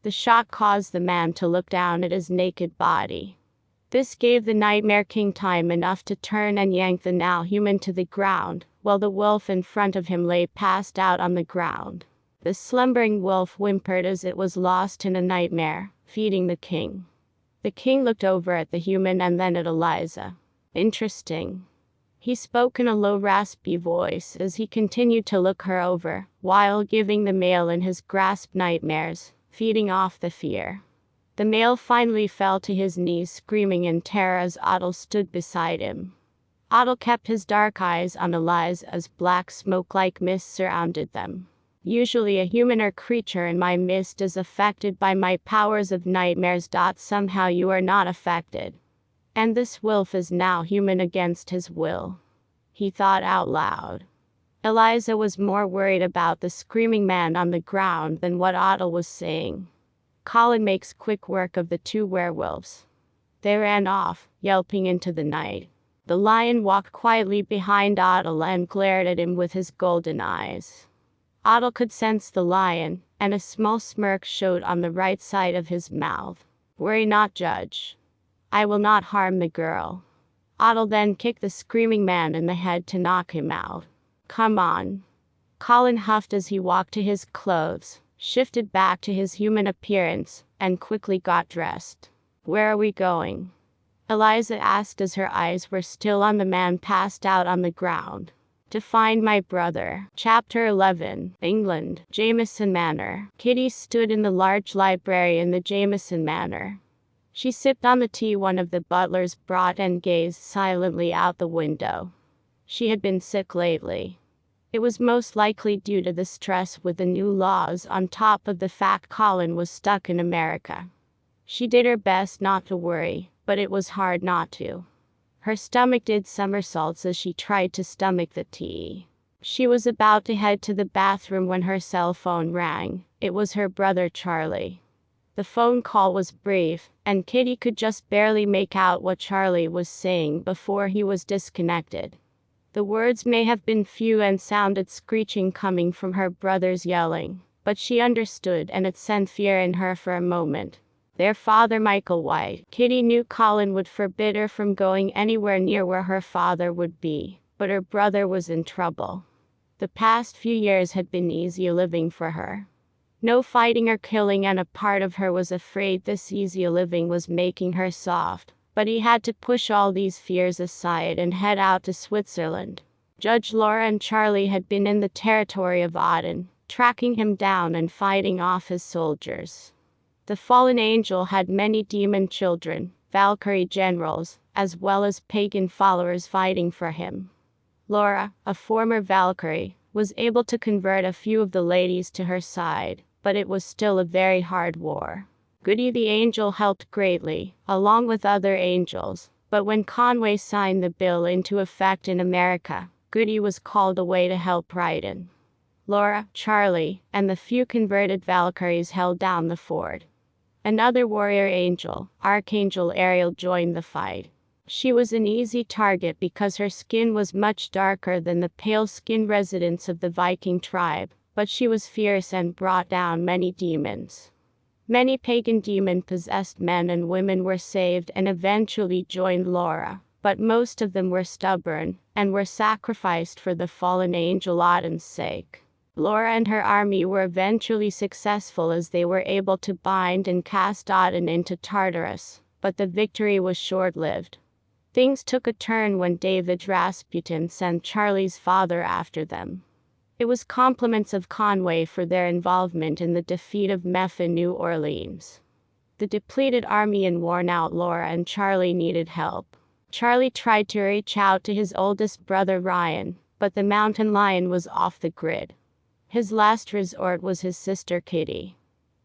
The shock caused the man to look down at his naked body. This gave the Nightmare King time enough to turn and yank the now human to the ground, while the wolf in front of him lay passed out on the ground. The slumbering wolf whimpered as it was lost in a nightmare, feeding the king. The king looked over at the human and then at Eliza. "Interesting." He spoke in a low raspy voice as he continued to look her over, while giving the male in his grasp nightmares, feeding off the fear. The male finally fell to his knees screaming in terror as Otto stood beside him. Otto kept his dark eyes on Eliza as black smoke-like mist surrounded them. "Usually a human or creature in my midst is affected by my powers of nightmares. Somehow you are not affected. And this wolf is now human against his will," he thought out loud. Eliza was more worried about the screaming man on the ground than what Otto was saying. Colin makes quick work of the two werewolves. They ran off, yelping into the night. The lion walked quietly behind Otto and glared at him with his golden eyes. Otto could sense the lion, and a small smirk showed on the right side of his mouth. "Worry not, Judge. I will not harm the girl." Otto then kicked the screaming man in the head to knock him out. "Come on." Colin huffed as he walked to his clothes, shifted back to his human appearance, and quickly got dressed. "Where are we going?" Eliza asked as her eyes were still on the man passed out on the ground. "To find my brother." Chapter 11. England, Jameson Manor. Kitty stood in the large library in the Jameson Manor. She sipped on the tea one of the butlers brought and gazed silently out the window. She had been sick lately. It was most likely due to the stress with the new laws on top of the fact Colin was stuck in America. She did her best not to worry, but it was hard not to. Her stomach did somersaults as she tried to stomach the tea. She was about to head to the bathroom when her cell phone rang. It was her brother Charlie. The phone call was brief, and Kitty could just barely make out what Charlie was saying before he was disconnected. The words may have been few and sounded screeching coming from her brother's yelling, but she understood, and it sent fear in her for a moment. Their father, Michael White. Kitty knew Colin would forbid her from going anywhere near where her father would be, but her brother was in trouble. The past few years had been easy living for her. No fighting or killing, and a part of her was afraid this easy living was making her soft. But he had to push all these fears aside and head out to Switzerland. Judge Laura and Charlie had been in the territory of Aden, tracking him down and fighting off his soldiers. The fallen angel had many demon children, Valkyrie generals, as well as pagan followers fighting for him. Laura, a former Valkyrie, was able to convert a few of the ladies to her side, but it was still a very hard war. Goody the angel helped greatly, along with other angels, but when Conway signed the bill into effect in America, Goody was called away to help Raiden. Laura, Charlie, and the few converted Valkyries held down the fort. Another warrior angel, Archangel Ariel, joined the fight. She was an easy target because her skin was much darker than the pale-skinned residents of the Viking tribe, but she was fierce and brought down many demons. Many pagan demon-possessed men and women were saved and eventually joined Laura, but most of them were stubborn, and were sacrificed for the fallen angel Aden's sake. Laura and her army were eventually successful as they were able to bind and cast Aden into Tartarus, but the victory was short-lived. Things took a turn when David Rasputin sent Charlie's father after them. It was compliments of Conway for their involvement in the defeat of Meph in New Orleans. The depleted army and worn-out Laura and Charlie needed help. Charlie tried to reach out to his oldest brother Ryan, but the mountain lion was off the grid. His last resort was his sister Kitty.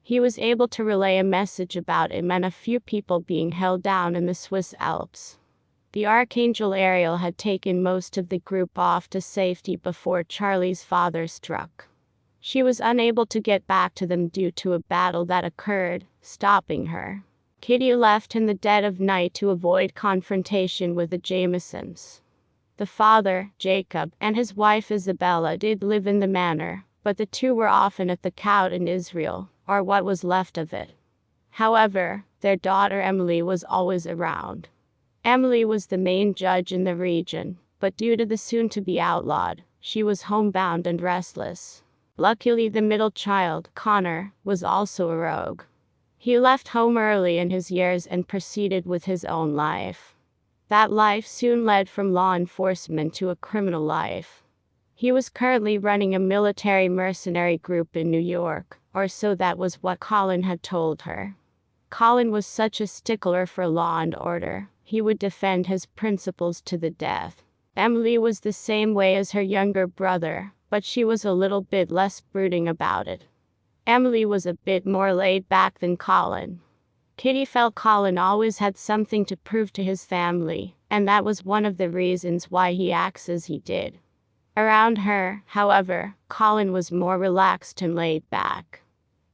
He was able to relay a message about him and a few people being held down in the Swiss Alps. The Archangel Ariel had taken most of the group off to safety before Charlie's father struck. She was unable to get back to them due to a battle that occurred, stopping her. Kitty left in the dead of night to avoid confrontation with the Jamesons. The father, Jacob, and his wife Isabella did live in the manor, but the two were often at the Count in Israel, or what was left of it. However, their daughter Emily was always around. Emily was the main judge in the region, but due to the soon-to-be outlawed, she was homebound and restless. Luckily, the middle child, Connor, was also a rogue. He left home early in his years and proceeded with his own life. That life soon led from law enforcement to a criminal life. He was currently running a military mercenary group in New York, or so that was what Colin had told her. Colin was such a stickler for law and order. He would defend his principles to the death. Emily was the same way as her younger brother, but she was a little bit less brooding about it. Emily was a bit more laid back than Colin. Kitty felt Colin always had something to prove to his family, and that was one of the reasons why he acts as he did. Around her, however, Colin was more relaxed and laid back.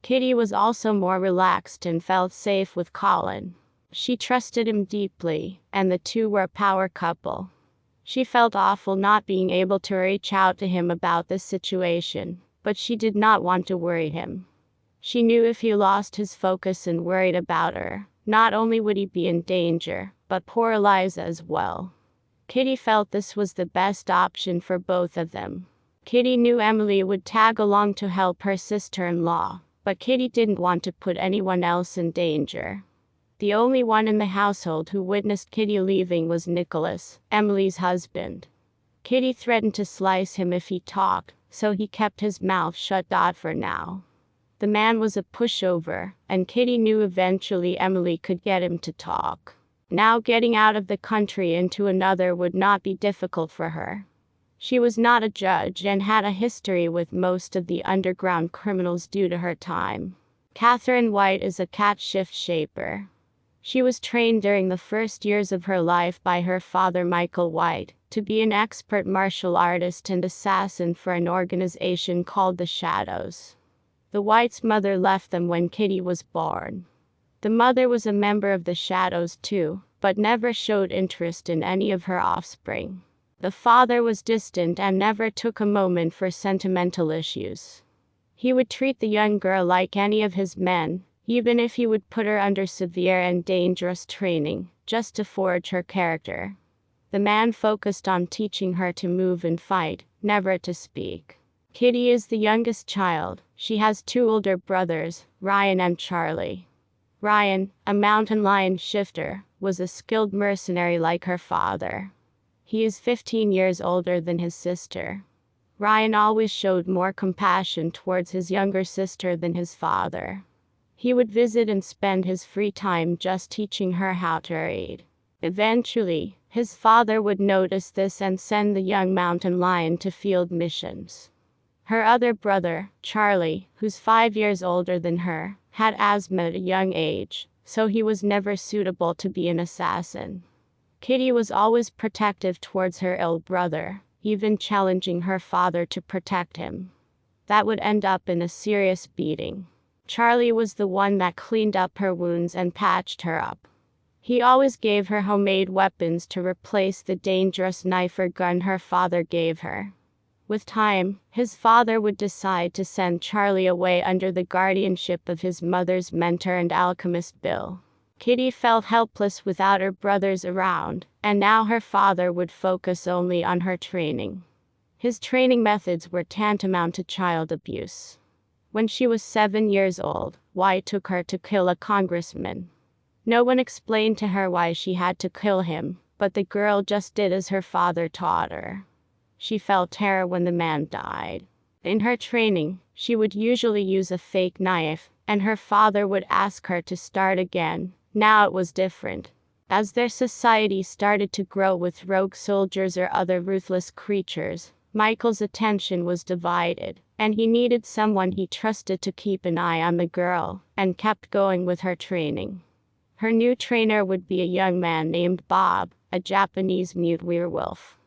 Kitty was also more relaxed and felt safe with Colin. She trusted him deeply, and the two were a power couple. She felt awful not being able to reach out to him about this situation, but she did not want to worry him. She knew if he lost his focus and worried about her, not only would he be in danger, but poor Eliza as well. Kitty felt this was the best option for both of them. Kitty knew Emily would tag along to help her sister-in-law, but Kitty didn't want to put anyone else in danger. The only one in the household who witnessed Kitty leaving was Nicholas, Emily's husband. Kitty threatened to slice him if he talked, so he kept his mouth shut for now. The man was a pushover, and Kitty knew eventually Emily could get him to talk. Now getting out of the country into another would not be difficult for her. She was not a judge and had a history with most of the underground criminals due to her time. Catherine White is a cat shift shaper. She was trained during the first years of her life by her father Michael White to be an expert martial artist and assassin for an organization called the Shadows. The Whites' mother left them when Kitty was born. The mother was a member of the Shadows too, but never showed interest in any of her offspring. The father was distant and never took a moment for sentimental issues. He would treat the young girl like any of his men, even if he would put her under severe and dangerous training, just to forge her character. The man focused on teaching her to move and fight, never to speak. Kitty is the youngest child. She has 2 older brothers, Ryan and Charlie. Ryan, a mountain lion shifter, was a skilled mercenary like her father. He is 15 years older than his sister. Ryan always showed more compassion towards his younger sister than his father. He would visit and spend his free time just teaching her how to read. Eventually, his father would notice this and send the young mountain lion to field missions. Her other brother, Charlie, who's 5 years older than her, had asthma at a young age, so he was never suitable to be an assassin. Kitty was always protective towards her ill brother, even challenging her father to protect him. That would end up in a serious beating. Charlie was the one that cleaned up her wounds and patched her up. He always gave her homemade weapons to replace the dangerous knife or gun her father gave her. With time, his father would decide to send Charlie away under the guardianship of his mother's mentor and alchemist Bill. Kitty felt helpless without her brothers around, and now her father would focus only on her training. His training methods were tantamount to child abuse. When she was 7 years old, White took her to kill a congressman. No one explained to her why she had to kill him, but the girl just did as her father taught her. She felt terror when the man died. In her training, she would usually use a fake knife, and her father would ask her to start again. Now it was different. As their society started to grow with rogue soldiers or other ruthless creatures, Michael's attention was divided, and he needed someone he trusted to keep an eye on the girl, and kept going with her training. Her new trainer would be a young man named Bob, a Japanese mute werewolf.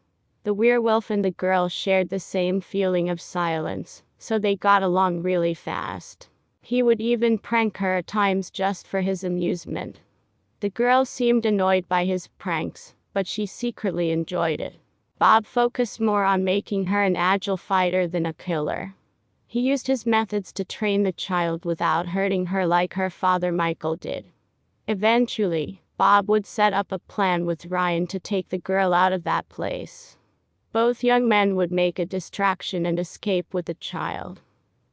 The werewolf and the girl shared the same feeling of silence, so they got along really fast. He would even prank her at times just for his amusement. The girl seemed annoyed by his pranks, but she secretly enjoyed it. Bob focused more on making her an agile fighter than a killer. He used his methods to train the child without hurting her like her father Michael did. Eventually, Bob would set up a plan with Ryan to take the girl out of that place. Both young men would make a distraction and escape with the child.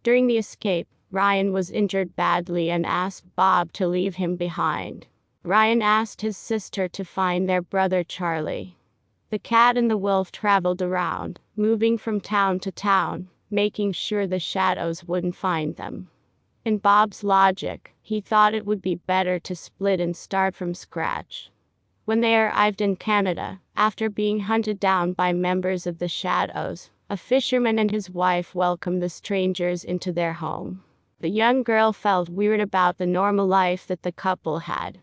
During the escape, Ryan was injured badly and asked Bob to leave him behind. Ryan asked his sister to find their brother Charlie. The cat and the wolf traveled around, moving from town to town, making sure the Shadows wouldn't find them. In Bob's logic, he thought it would be better to split and start from scratch. When they arrived in Canada, after being hunted down by members of the Shadows, a fisherman and his wife welcomed the strangers into their home. The young girl felt weird about the normal life that the couple had.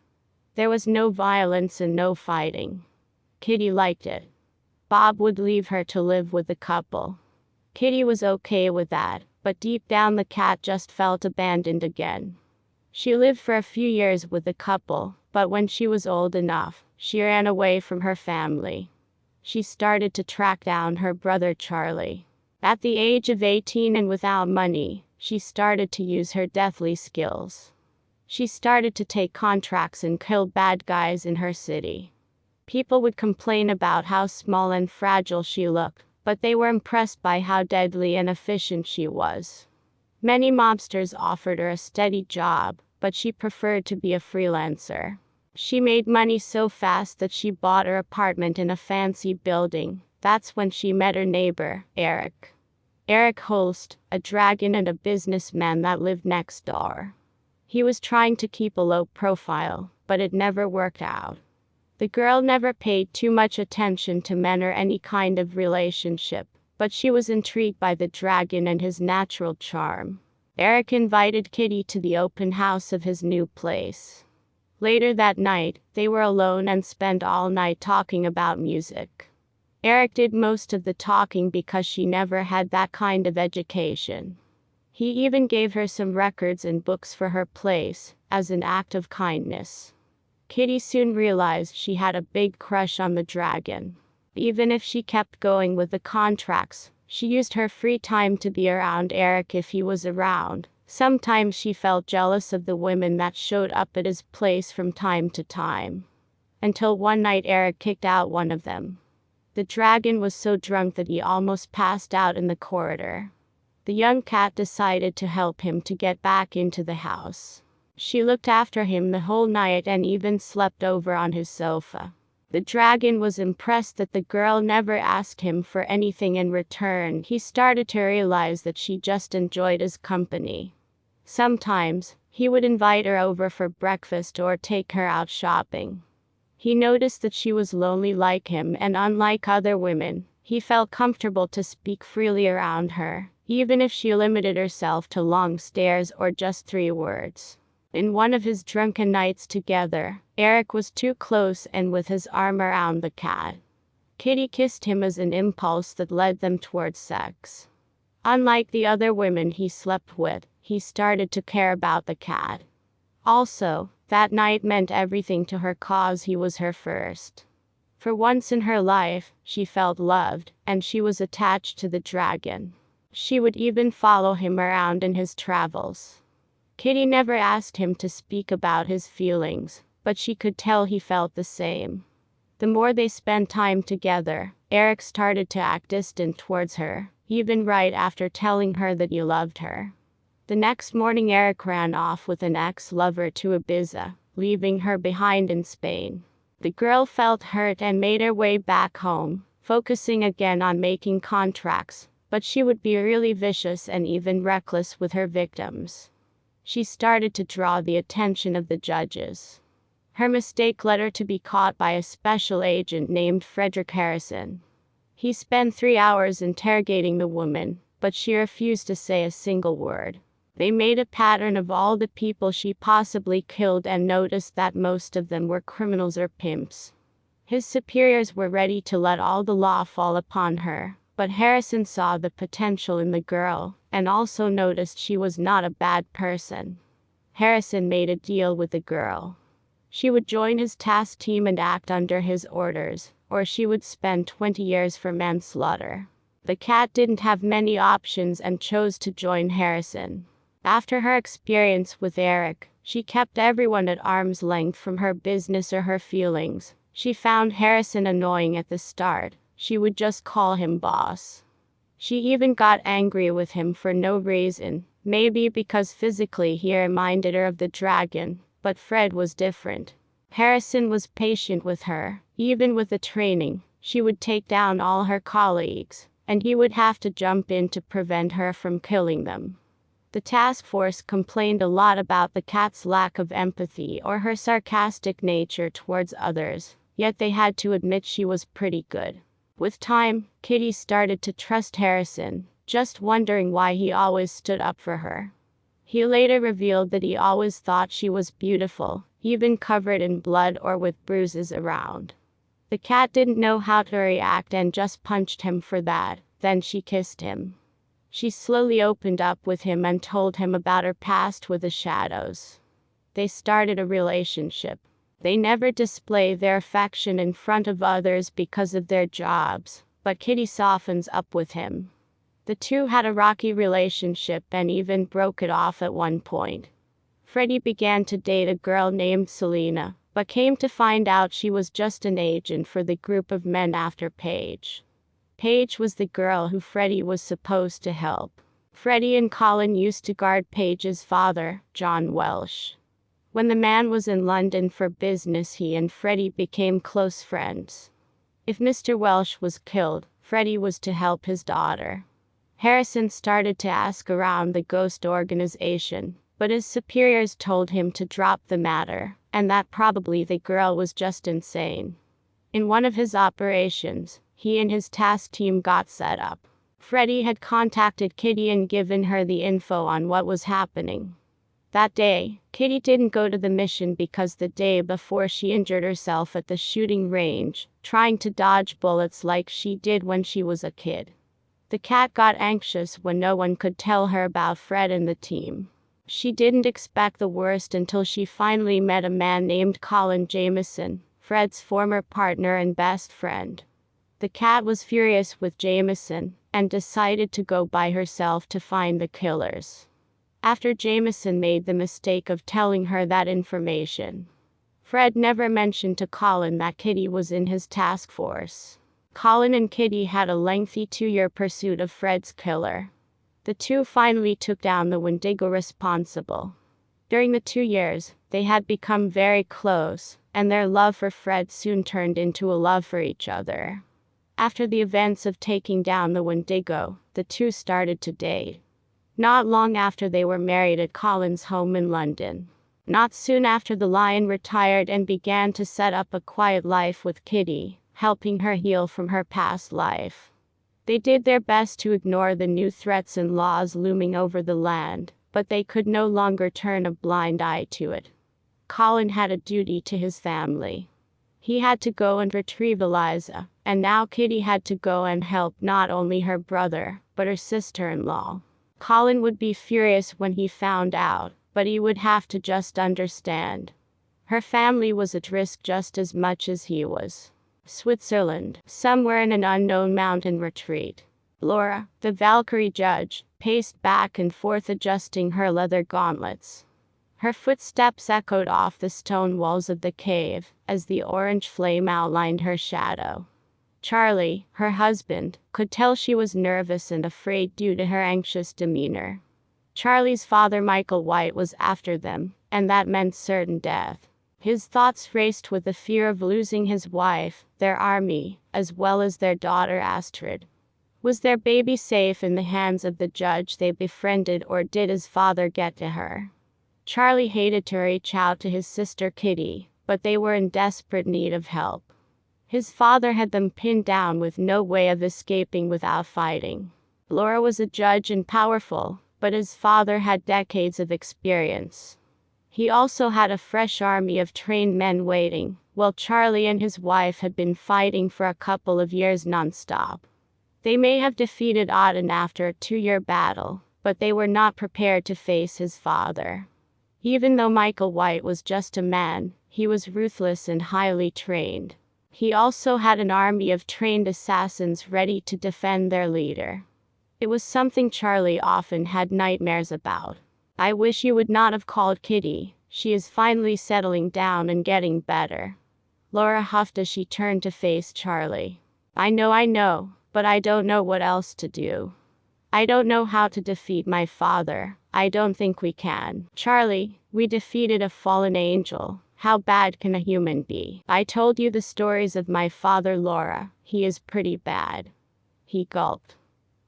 There was no violence and no fighting. Kitty liked it. Bob would leave her to live with the couple. Kitty was okay with that, but deep down the cat just felt abandoned again. She lived for a few years with the couple, but when she was old enough, she ran away from her family. She started to track down her brother Charlie. At the age of 18 and without money, she started to use her deathly skills. She started to take contracts and kill bad guys in her city. People would complain about how small and fragile she looked, but they were impressed by how deadly and efficient she was. Many mobsters offered her a steady job, but she preferred to be a freelancer. She made money so fast that she bought her apartment in a fancy building. That's when she met her neighbor, Eric. Eric Holst, a dragon and a businessman that lived next door. He was trying to keep a low profile, but it never worked out. The girl never paid too much attention to men or any kind of relationship, but she was intrigued by the dragon and his natural charm. Eric invited Kitty to the open house of his new place. Later that night, they were alone and spent all night talking about music. Eric did most of the talking because she never had that kind of education. He even gave her some records and books for her place, as an act of kindness. Kitty soon realized she had a big crush on the dragon. Even if she kept going with the contracts, she used her free time to be around Eric if he was around. Sometimes she felt jealous of the women that showed up at his place from time to time. Until one night Eric kicked out one of them. The dragon was so drunk that he almost passed out in the corridor. The young cat decided to help him to get back into the house. She looked after him the whole night and even slept over on his sofa. The dragon was impressed that the girl never asked him for anything in return. He started to realize that she just enjoyed his company. Sometimes, he would invite her over for breakfast or take her out shopping. He noticed that she was lonely like him, and unlike other women, he felt comfortable to speak freely around her, even if she limited herself to long stares or just 3 words. In one of his drunken nights together, Eric was too close and with his arm around the cat. Kitty kissed him as an impulse that led them towards sex. Unlike the other women he slept with, he started to care about the cat. Also, that night meant everything to her cause he was her first. For once in her life, she felt loved, and she was attached to the dragon. She would even follow him around in his travels. Kitty never asked him to speak about his feelings, but she could tell he felt the same. The more they spent time together, Eric started to act distant towards her, even right after telling her that he loved her. The next morning Eric ran off with an ex-lover to Ibiza, leaving her behind in Spain. The girl felt hurt and made her way back home, focusing again on making contracts, but she would be really vicious and even reckless with her victims. She started to draw the attention of the judges. Her mistake led her to be caught by a special agent named Frederick Harrison. He spent 3 hours interrogating the woman, but she refused to say a single word. They made a pattern of all the people she possibly killed and noticed that most of them were criminals or pimps. His superiors were ready to let all the law fall upon her, but Harrison saw the potential in the girl, and also noticed she was not a bad person. Harrison made a deal with the girl. She would join his task team and act under his orders, or she would spend 20 years for manslaughter. The cat didn't have many options and chose to join Harrison. After her experience with Eric, she kept everyone at arm's length from her business or her feelings. She found Harrison annoying at the start. She would just call him boss. She even got angry with him for no reason, maybe because physically he reminded her of the dragon, but Fred was different. Harrison was patient with her. Even with the training, she would take down all her colleagues, and he would have to jump in to prevent her from killing them. The task force complained a lot about the cat's lack of empathy or her sarcastic nature towards others, yet they had to admit she was pretty good. With time, Kitty started to trust Harrison, just wondering why he always stood up for her. He later revealed that he always thought she was beautiful, even covered in blood or with bruises around. The cat didn't know how to react and just punched him for that. Then she kissed him. She slowly opened up with him and told him about her past with the shadows. They started a relationship. They never display their affection in front of others because of their jobs, but Kitty softens up with him. The two had a rocky relationship and even broke it off at one point. Freddie began to date a girl named Selena, but came to find out she was just an agent for the group of men after Paige. Paige was the girl who Freddie was supposed to help. Freddie and Colin used to guard Paige's father, John Welsh. When the man was in London for business, he and Freddie became close friends. If Mr. Welsh was killed, Freddie was to help his daughter. Harrison started to ask around the ghost organization, but his superiors told him to drop the matter, and that probably the girl was just insane. In one of his operations, he and his task team got set up. Freddie had contacted Kitty and given her the info on what was happening. That day, Kitty didn't go to the mission because the day before she injured herself at the shooting range, trying to dodge bullets like she did when she was a kid. The cat got anxious when no one could tell her about Fred and the team. She didn't expect the worst until she finally met a man named Colin Jameson, Fred's former partner and best friend. The cat was furious with Jameson and decided to go by herself to find the killers. After Jameson made the mistake of telling her that information, Fred never mentioned to Colin that Kitty was in his task force. Colin and Kitty had a lengthy 2-year pursuit of Fred's killer. The two finally took down the Wendigo responsible. During the 2 years, they had become very close, and their love for Fred soon turned into a love for each other. After the events of taking down the Wendigo, the two started to date. Not long after, they were married at Colin's home in London. Not soon after, the lion retired and began to set up a quiet life with Kitty, helping her heal from her past life. They did their best to ignore the new threats and laws looming over the land, but they could no longer turn a blind eye to it. Colin had a duty to his family. He had to go and retrieve Eliza, and now Kitty had to go and help not only her brother, but her sister-in-law. Colin would be furious when he found out, but he would have to just understand. Her family was at risk just as much as he was. Switzerland, somewhere in an unknown mountain retreat. Laura, the Valkyrie judge, paced back and forth adjusting her leather gauntlets. Her footsteps echoed off the stone walls of the cave, as the orange flame outlined her shadow. Charlie, her husband, could tell she was nervous and afraid due to her anxious demeanor. Charlie's father, Michael White, was after them, and that meant certain death. His thoughts raced with the fear of losing his wife, their army, as well as their daughter Astrid. Was their baby safe in the hands of the judge they befriended, or did his father get to her? Charlie hated to reach out to his sister Kitty, but they were in desperate need of help. His father had them pinned down with no way of escaping without fighting. Laura was a judge and powerful, but his father had decades of experience. He also had a fresh army of trained men waiting, while Charlie and his wife had been fighting for a couple of years nonstop. They may have defeated Auden after a 2-year battle, but they were not prepared to face his father. Even though Michael White was just a man, he was ruthless and highly trained. He also had an army of trained assassins ready to defend their leader. It was something Charlie often had nightmares about. "I wish you would not have called Kitty. She is finally settling down and getting better." Laura huffed as she turned to face Charlie. I know, but I don't know what else to do. I don't know how to defeat my father. I don't think we can." "Charlie, we defeated a fallen angel. How bad can a human be?" "I told you the stories of my father, Laura. He is pretty bad." He gulped.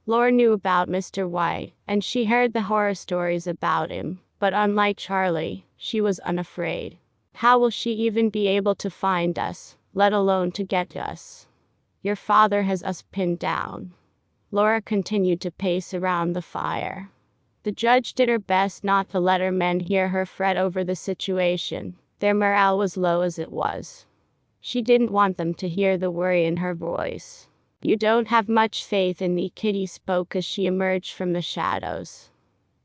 Laura knew about Mr. White, and she heard the horror stories about him, but unlike Charlie, she was unafraid. "How will she even be able to find us, let alone to get to us? Your father has us pinned down." Laura continued to pace around the fire. The judge did her best not to let her men hear her fret over the situation. Their morale was low as it was. She didn't want them to hear the worry in her voice. "You don't have much faith in me," Kitty spoke as she emerged from the shadows.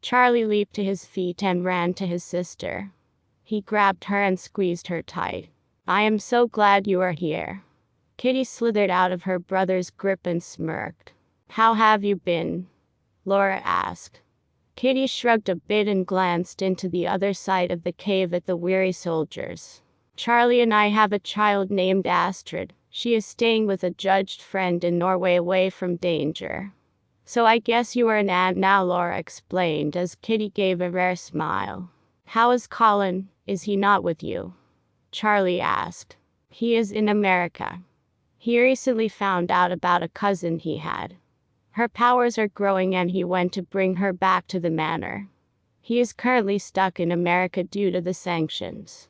Charlie leaped to his feet and ran to his sister. He grabbed her and squeezed her tight. "I am so glad you are here." Kitty slithered out of her brother's grip and smirked. "How have you been?" Laura asked. Kitty shrugged a bit and glanced into the other side of the cave at the weary soldiers. "Charlie and I have a child named Astrid. She is staying with a judged friend in Norway away from danger." "So I guess you are an aunt now," Laura explained as Kitty gave a rare smile. "How is Colin? Is he not with you?" Charlie asked. "He is in America. He recently found out about a cousin he had. Her powers are growing and he went to bring her back to the manor. He is currently stuck in America due to the sanctions.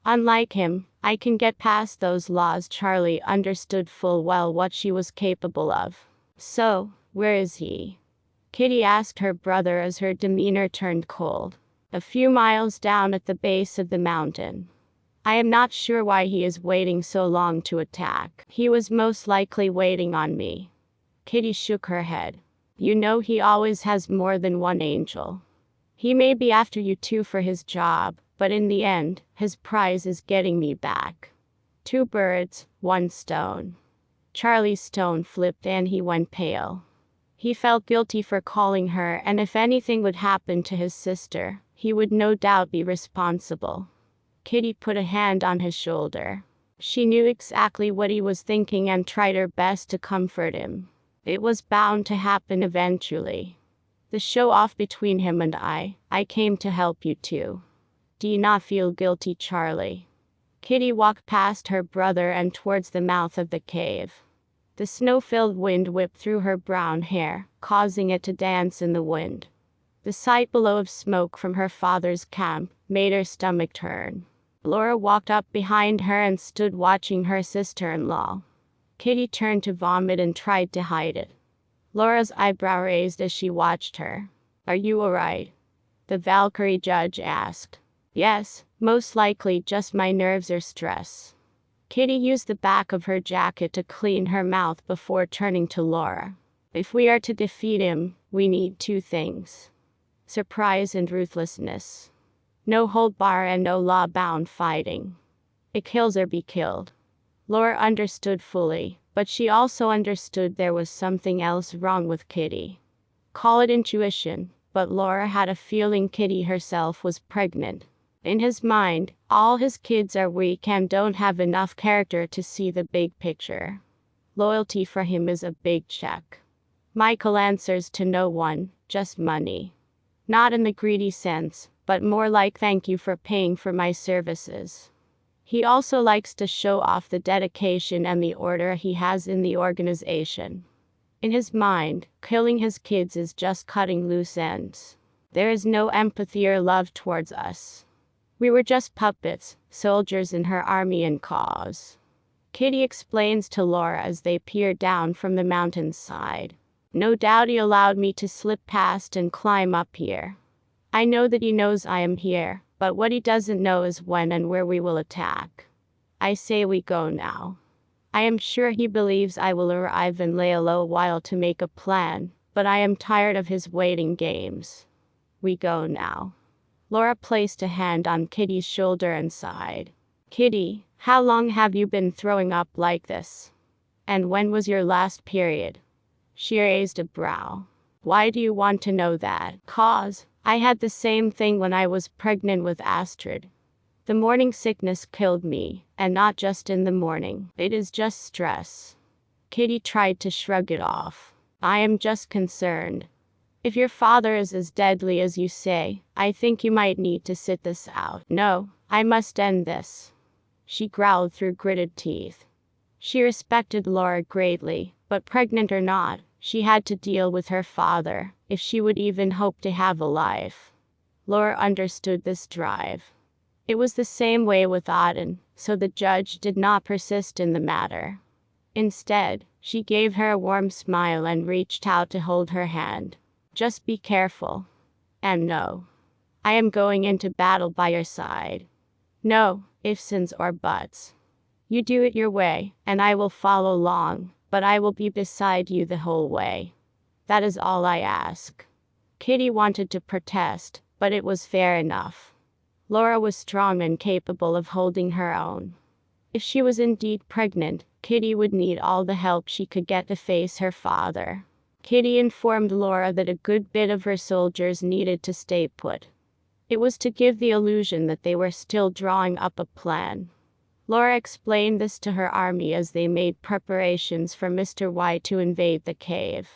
Unlike him, I can get past those laws." Charlie understood full well what she was capable of. "So, Where is he? Kitty asked her brother as her demeanor turned cold. A few miles down at the base of the mountain. I am not sure why he is waiting so long to attack. He was most likely waiting on me. Kitty shook her head. You know he always has more than one angel. He may be after you too for his job, but in the end, his prize is getting me back. 2 birds, 1 stone. Charlie's stone flipped and he went pale. He felt guilty for calling her, and if anything would happen to his sister, he would no doubt be responsible. Kitty put a hand on his shoulder. She knew exactly what he was thinking and tried her best to comfort him. It was bound to happen eventually. The show-off between him and I came to help you too. Do you not feel guilty, Charlie? Kitty walked past her brother and towards the mouth of the cave. The snow-filled wind whipped through her brown hair, causing it to dance in the wind. The sight below of smoke from her father's camp made her stomach turn. Laura walked up behind her and stood watching her sister-in-law. Kitty turned to vomit and tried to hide it. Laura's eyebrow raised as she watched her. Are you all right? The Valkyrie judge asked. Yes, most likely just my nerves or stress. Kitty used the back of her jacket to clean her mouth before turning to Laura. If we are to defeat him, we need 2 things. Surprise and ruthlessness. No hold bar and no law-bound fighting. It kills or be killed. Laura understood fully, but she also understood there was something else wrong with Kitty. Call it intuition, but Laura had a feeling Kitty herself was pregnant. In his mind, all his kids are weak and don't have enough character to see the big picture. Loyalty for him is a big check. Michael answers to no one, just money. Not in the greedy sense, but more like thank you for paying for my services. He also likes to show off the dedication and the order he has in the organization. In his mind, killing his kids is just cutting loose ends. There is no empathy or love towards us. We were just puppets, soldiers in her army and cause. Kitty explains to Laura as they peer down from the mountainside. No doubt he allowed me to slip past and climb up here. I know that he knows I am here, but what he doesn't know is when and where we will attack. I say we go now. I am sure he believes I will arrive and lay a low while to make a plan, but I am tired of his waiting games. We go now. Laura placed a hand on Kitty's shoulder and sighed. Kitty, how long have you been throwing up like this? And when was your last period? She raised a brow. Why do you want to know that? 'Cause I had the same thing when I was pregnant with Astrid. The morning sickness killed me, and not just in the morning. It is just stress. Kitty tried to shrug it off. I am just concerned. If your father is as deadly as you say, I think you might need to sit this out. No, I must end this. She growled through gritted teeth. She respected Laura greatly, but pregnant or not, she had to deal with her father, if she would even hope to have a life. Laura understood this drive. It was the same way with Auden, so the judge did not persist in the matter. Instead, she gave her a warm smile and reached out to hold her hand. Just be careful. And no. I am going into battle by your side. No ifs, ands, or buts. You do it your way, and I will follow along, but I will be beside you the whole way. That is all I ask. Kitty wanted to protest, but it was fair enough. Laura was strong and capable of holding her own. If she was indeed pregnant, Kitty would need all the help she could get to face her father. Kitty informed Laura that a good bit of her soldiers needed to stay put. It was to give the illusion that they were still drawing up a plan. Laura explained this to her army as they made preparations for Mr. Y to invade the cave.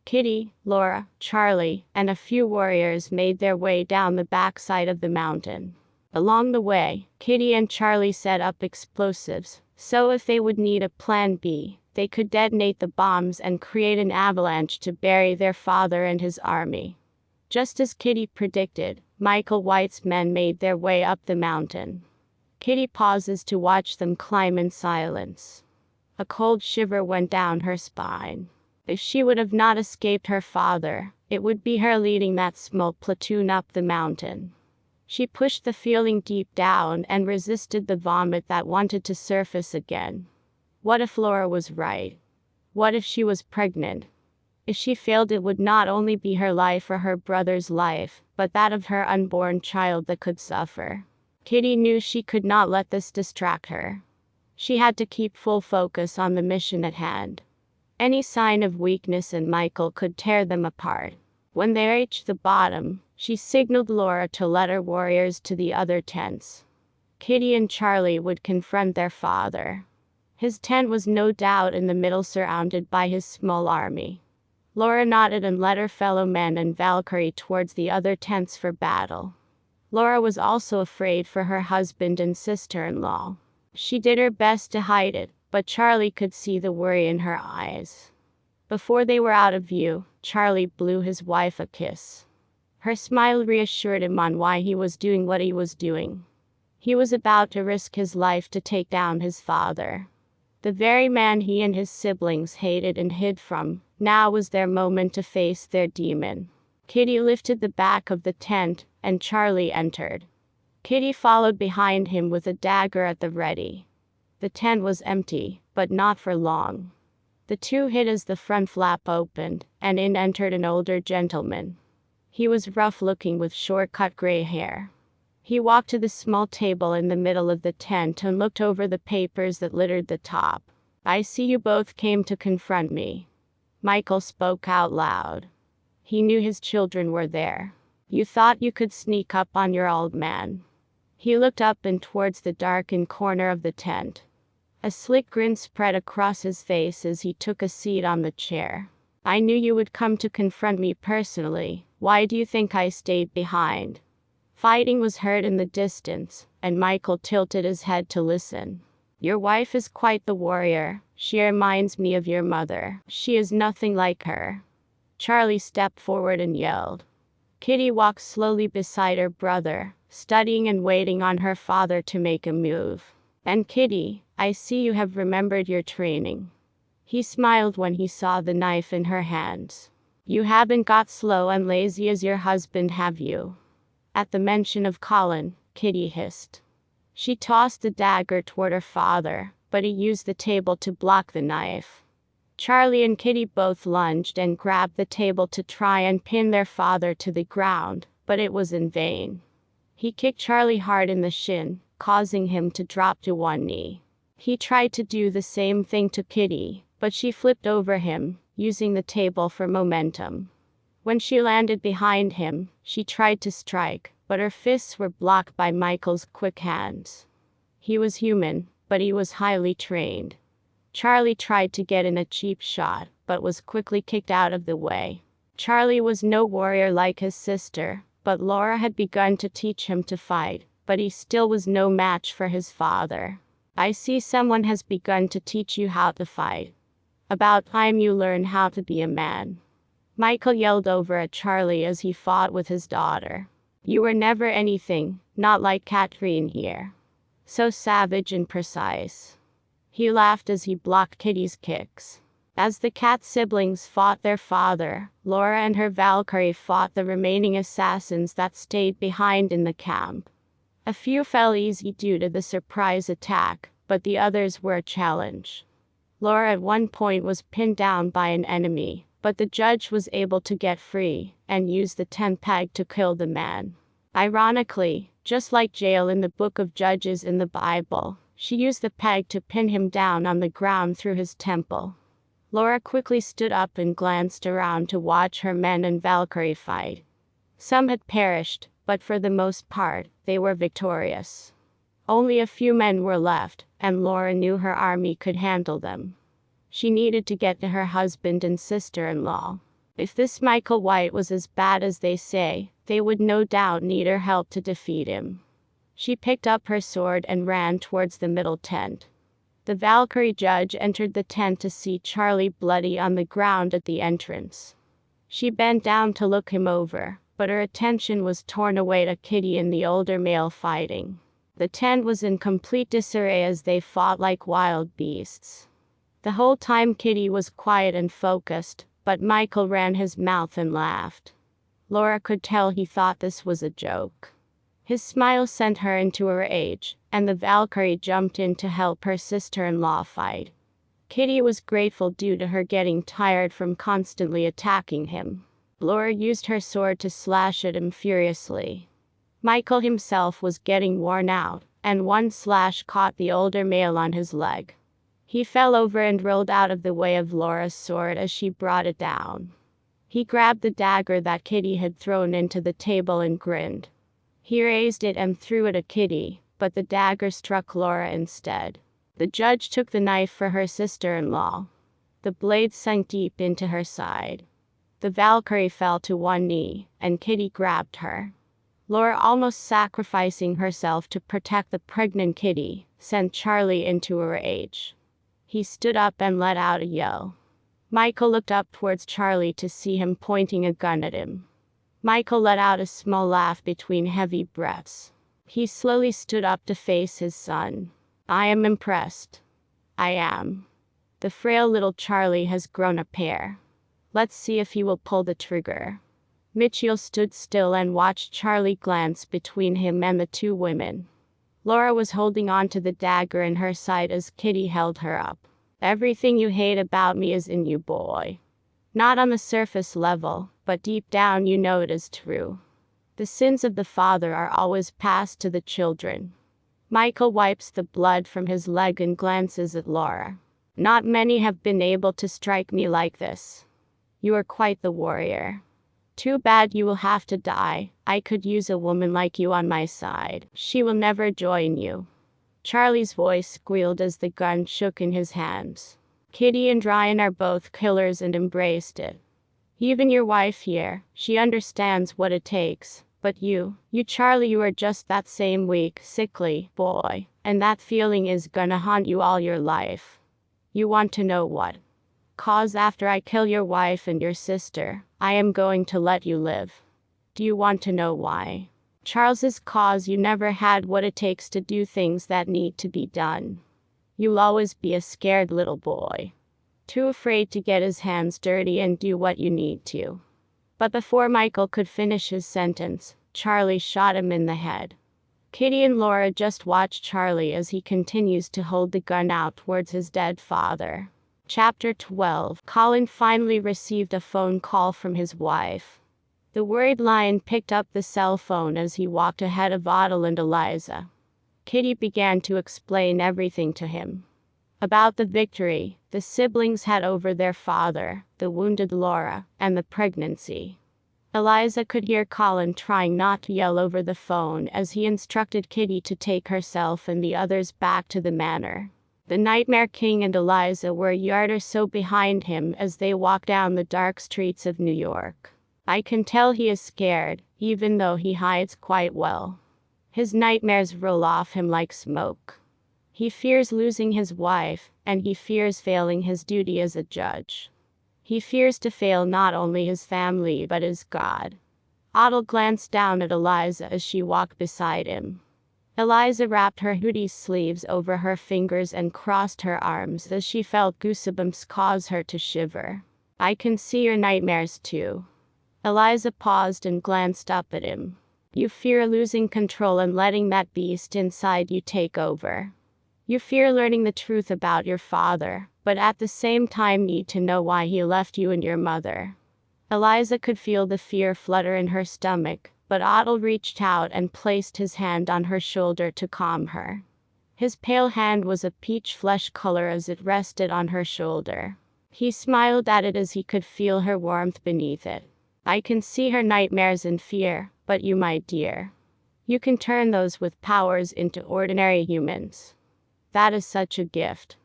Kitty, Laura, Charlie, and a few warriors made their way down the backside of the mountain. Along the way, Kitty and Charlie set up explosives, so if they would need a plan B, they could detonate the bombs and create an avalanche to bury their father and his army. Just as Kitty predicted, Michael White's men made their way up the mountain. Kitty pauses to watch them climb in silence. A cold shiver went down her spine. If she would have not escaped her father, it would be her leading that small platoon up the mountain. She pushed the feeling deep down and resisted the vomit that wanted to surface again. What if Laura was right? What if she was pregnant? If she failed, it would not only be her life or her brother's life, but that of her unborn child that could suffer. Kitty knew she could not let this distract her. She had to keep full focus on the mission at hand. Any sign of weakness in Michael could tear them apart. When they reached the bottom, she signaled Laura to let her warriors to the other tents. Kitty and Charlie would confront their father. His tent was no doubt in the middle, surrounded by his small army. Laura nodded and led her fellow men and Valkyrie towards the other tents for battle. Laura was also afraid for her husband and sister-in-law. She did her best to hide it, but Charlie could see the worry in her eyes. Before they were out of view, Charlie blew his wife a kiss. Her smile reassured him on why he was doing what he was doing. He was about to risk his life to take down his father. The very man he and his siblings hated and hid from. Now was their moment to face their demon. Kitty lifted the back of the tent, and Charlie entered. Kitty followed behind him with a dagger at the ready. The tent was empty, but not for long. The two hid as the front flap opened, and in entered an older gentleman. He was rough-looking with short-cut gray hair. He walked to the small table in the middle of the tent and looked over the papers that littered the top. "I see you both came to confront me." Michael spoke out loud. He knew his children were there. "You thought you could sneak up on your old man." He looked up and towards the darkened corner of the tent. A slick grin spread across his face as he took a seat on the chair. "I knew you would come to confront me personally. Why do you think I stayed behind?" Fighting was heard in the distance, and Michael tilted his head to listen. "Your wife is quite the warrior. She reminds me of your mother. She is nothing like her." Charlie stepped forward and yelled. Kitty walked slowly beside her brother, studying and waiting on her father to make a move. "And Kitty, I see you have remembered your training." He smiled when he saw the knife in her hands. "You haven't got slow and lazy as your husband, have you?" At the mention of Colin, Kitty hissed. She tossed the dagger toward her father, but he used the table to block the knife. Charlie and Kitty both lunged and grabbed the table to try and pin their father to the ground, but it was in vain. He kicked Charlie hard in the shin, causing him to drop to one knee. He tried to do the same thing to Kitty, but she flipped over him, using the table for momentum. When she landed behind him, she tried to strike, but her fists were blocked by Michael's quick hands. He was human, but he was highly trained. Charlie tried to get in a cheap shot, but was quickly kicked out of the way. Charlie was no warrior like his sister, but Laura had begun to teach him to fight, but he still was no match for his father. "I see someone has begun to teach you how to fight. About time you learn how to be a man." Michael yelled over at Charlie as he fought with his daughter. "You were never anything, not like Catherine here. So savage and precise." He laughed as he blocked Kitty's kicks. As the cat siblings fought their father, Laura and her Valkyrie fought the remaining assassins that stayed behind in the camp. A few fell easy due to the surprise attack, but the others were a challenge. Laura at one point was pinned down by an enemy, but the judge was able to get free and use the tent peg to kill the man. Ironically, just like Jael in the Book of Judges in the Bible, she used the peg to pin him down on the ground through his temple. Laura quickly stood up and glanced around to watch her men and Valkyrie fight. Some had perished, but for the most part, they were victorious. Only a few men were left, and Laura knew her army could handle them. She needed to get to her husband and sister-in-law. If this Michael White was as bad as they say, they would no doubt need her help to defeat him. She picked up her sword and ran towards the middle tent. The Valkyrie judge entered the tent to see Charlie bloody on the ground at the entrance. She bent down to look him over, but her attention was torn away to Kitty and the older male fighting. The tent was in complete disarray as they fought like wild beasts. The whole time Kitty was quiet and focused, but Michael ran his mouth and laughed. Laura could tell he thought this was a joke. His smile sent her into a rage, and the Valkyrie jumped in to help her sister-in-law fight. Kitty was grateful due to her getting tired from constantly attacking him. Laura used her sword to slash at him furiously. Michael himself was getting worn out, and one slash caught the older male on his leg. He fell over and rolled out of the way of Laura's sword as she brought it down. He grabbed the dagger that Kitty had thrown into the table and grinned. He raised it and threw it at Kitty, but the dagger struck Laura instead. The judge took the knife for her sister-in-law. The blade sank deep into her side. The Valkyrie fell to one knee, and Kitty grabbed her. Laura, almost sacrificing herself to protect the pregnant Kitty, sent Charlie into a rage. He stood up and let out a yell. Michael looked up towards Charlie to see him pointing a gun at him. Michael let out a small laugh between heavy breaths. He slowly stood up to face his son. "I am impressed. I am. The frail little Charlie has grown a pair. Let's see if he will pull the trigger." Mitchell stood still and watched Charlie glance between him and the two women. Laura was holding on to the dagger in her side as Kitty held her up. "Everything you hate about me is in you, boy. Not on the surface level, but deep down you know it is true. The sins of the father are always passed to the children." Michael wipes the blood from his leg and glances at Laura. "Not many have been able to strike me like this. You are quite the warrior. Too bad you will have to die. I could use a woman like you on my side. She will never join you." Charlie's voice squealed as the gun shook in his hands. "Kitty and Ryan are both killers and embraced it. Even your wife here, she understands what it takes. But you Charlie, you are just that same weak, sickly boy, and that feeling is gonna haunt you all your life. You want to know what? 'Cause after I kill your wife and your sister, I am going to let you live. Do you want to know why? Charles's cause you never had what it takes to do things that need to be done. You'll always be a scared little boy. Too afraid to get his hands dirty and do what you need to." But before Michael could finish his sentence, Charlie shot him in the head. Kitty and Laura just watch Charlie as he continues to hold the gun out towards his dead father. Chapter 12. Colin finally received a phone call from his wife. The worried lion picked up the cell phone as he walked ahead of Otto and Eliza. Kitty began to explain everything to him. About the victory the siblings had over their father, the wounded Laura, and the pregnancy. Eliza could hear Colin trying not to yell over the phone as he instructed Kitty to take herself and the others back to the manor. The Nightmare King and Eliza were a yard or so behind him as they walked down the dark streets of New York. "I can tell he is scared, even though he hides quite well. His nightmares roll off him like smoke. He fears losing his wife, and he fears failing his duty as a judge. He fears to fail not only his family but his God." Otto glanced down at Eliza as she walked beside him. Eliza wrapped her hoodie sleeves over her fingers and crossed her arms as she felt goosebumps cause her to shiver. "I can see your nightmares too." Eliza paused and glanced up at him. "You fear losing control and letting that beast inside you take over. You fear learning the truth about your father, but at the same time need to know why he left you and your mother." Eliza could feel the fear flutter in her stomach, but Otto reached out and placed his hand on her shoulder to calm her. His pale hand was a peach flesh color as it rested on her shoulder. He smiled at it as he could feel her warmth beneath it. "I can see her nightmares and fear, but you, my dear, you can turn those with powers into ordinary humans. That is such a gift."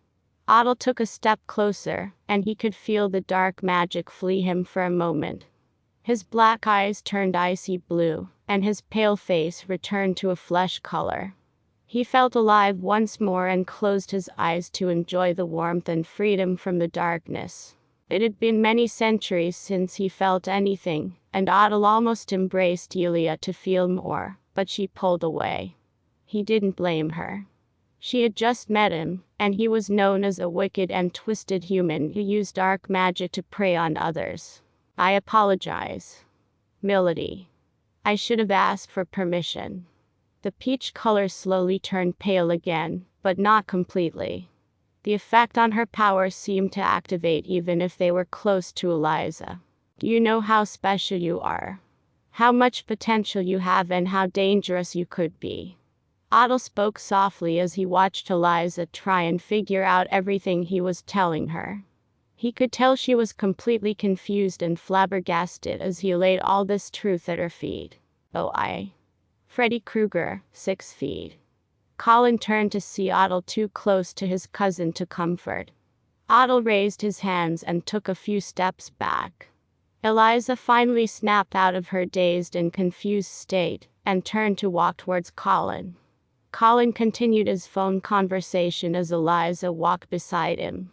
Otto took a step closer, and he could feel the dark magic flee him for a moment. His black eyes turned icy blue, and his pale face returned to a flesh color. He felt alive once more and closed his eyes to enjoy the warmth and freedom from the darkness. It had been many centuries since he felt anything, and Otto almost embraced Yulia to feel more, but she pulled away. He didn't blame her. She had just met him, and he was known as a wicked and twisted human who used dark magic to prey on others. I apologize, Milady. I should have asked for permission. The peach color slowly turned pale again, but not completely. The effect on her power seemed to activate even if they were close to Eliza. Do you know how special you are? How much potential you have and how dangerous you could be? Otto spoke softly as he watched Eliza try and figure out everything he was telling her. He could tell she was completely confused and flabbergasted as he laid all this truth at her feet. Oh, Freddy Krueger, 6 feet. Colin turned to see Otto too close to his cousin to comfort. Otto raised his hands and took a few steps back. Eliza finally snapped out of her dazed and confused state, and turned to walk towards Colin. Colin continued his phone conversation as Eliza walked beside him.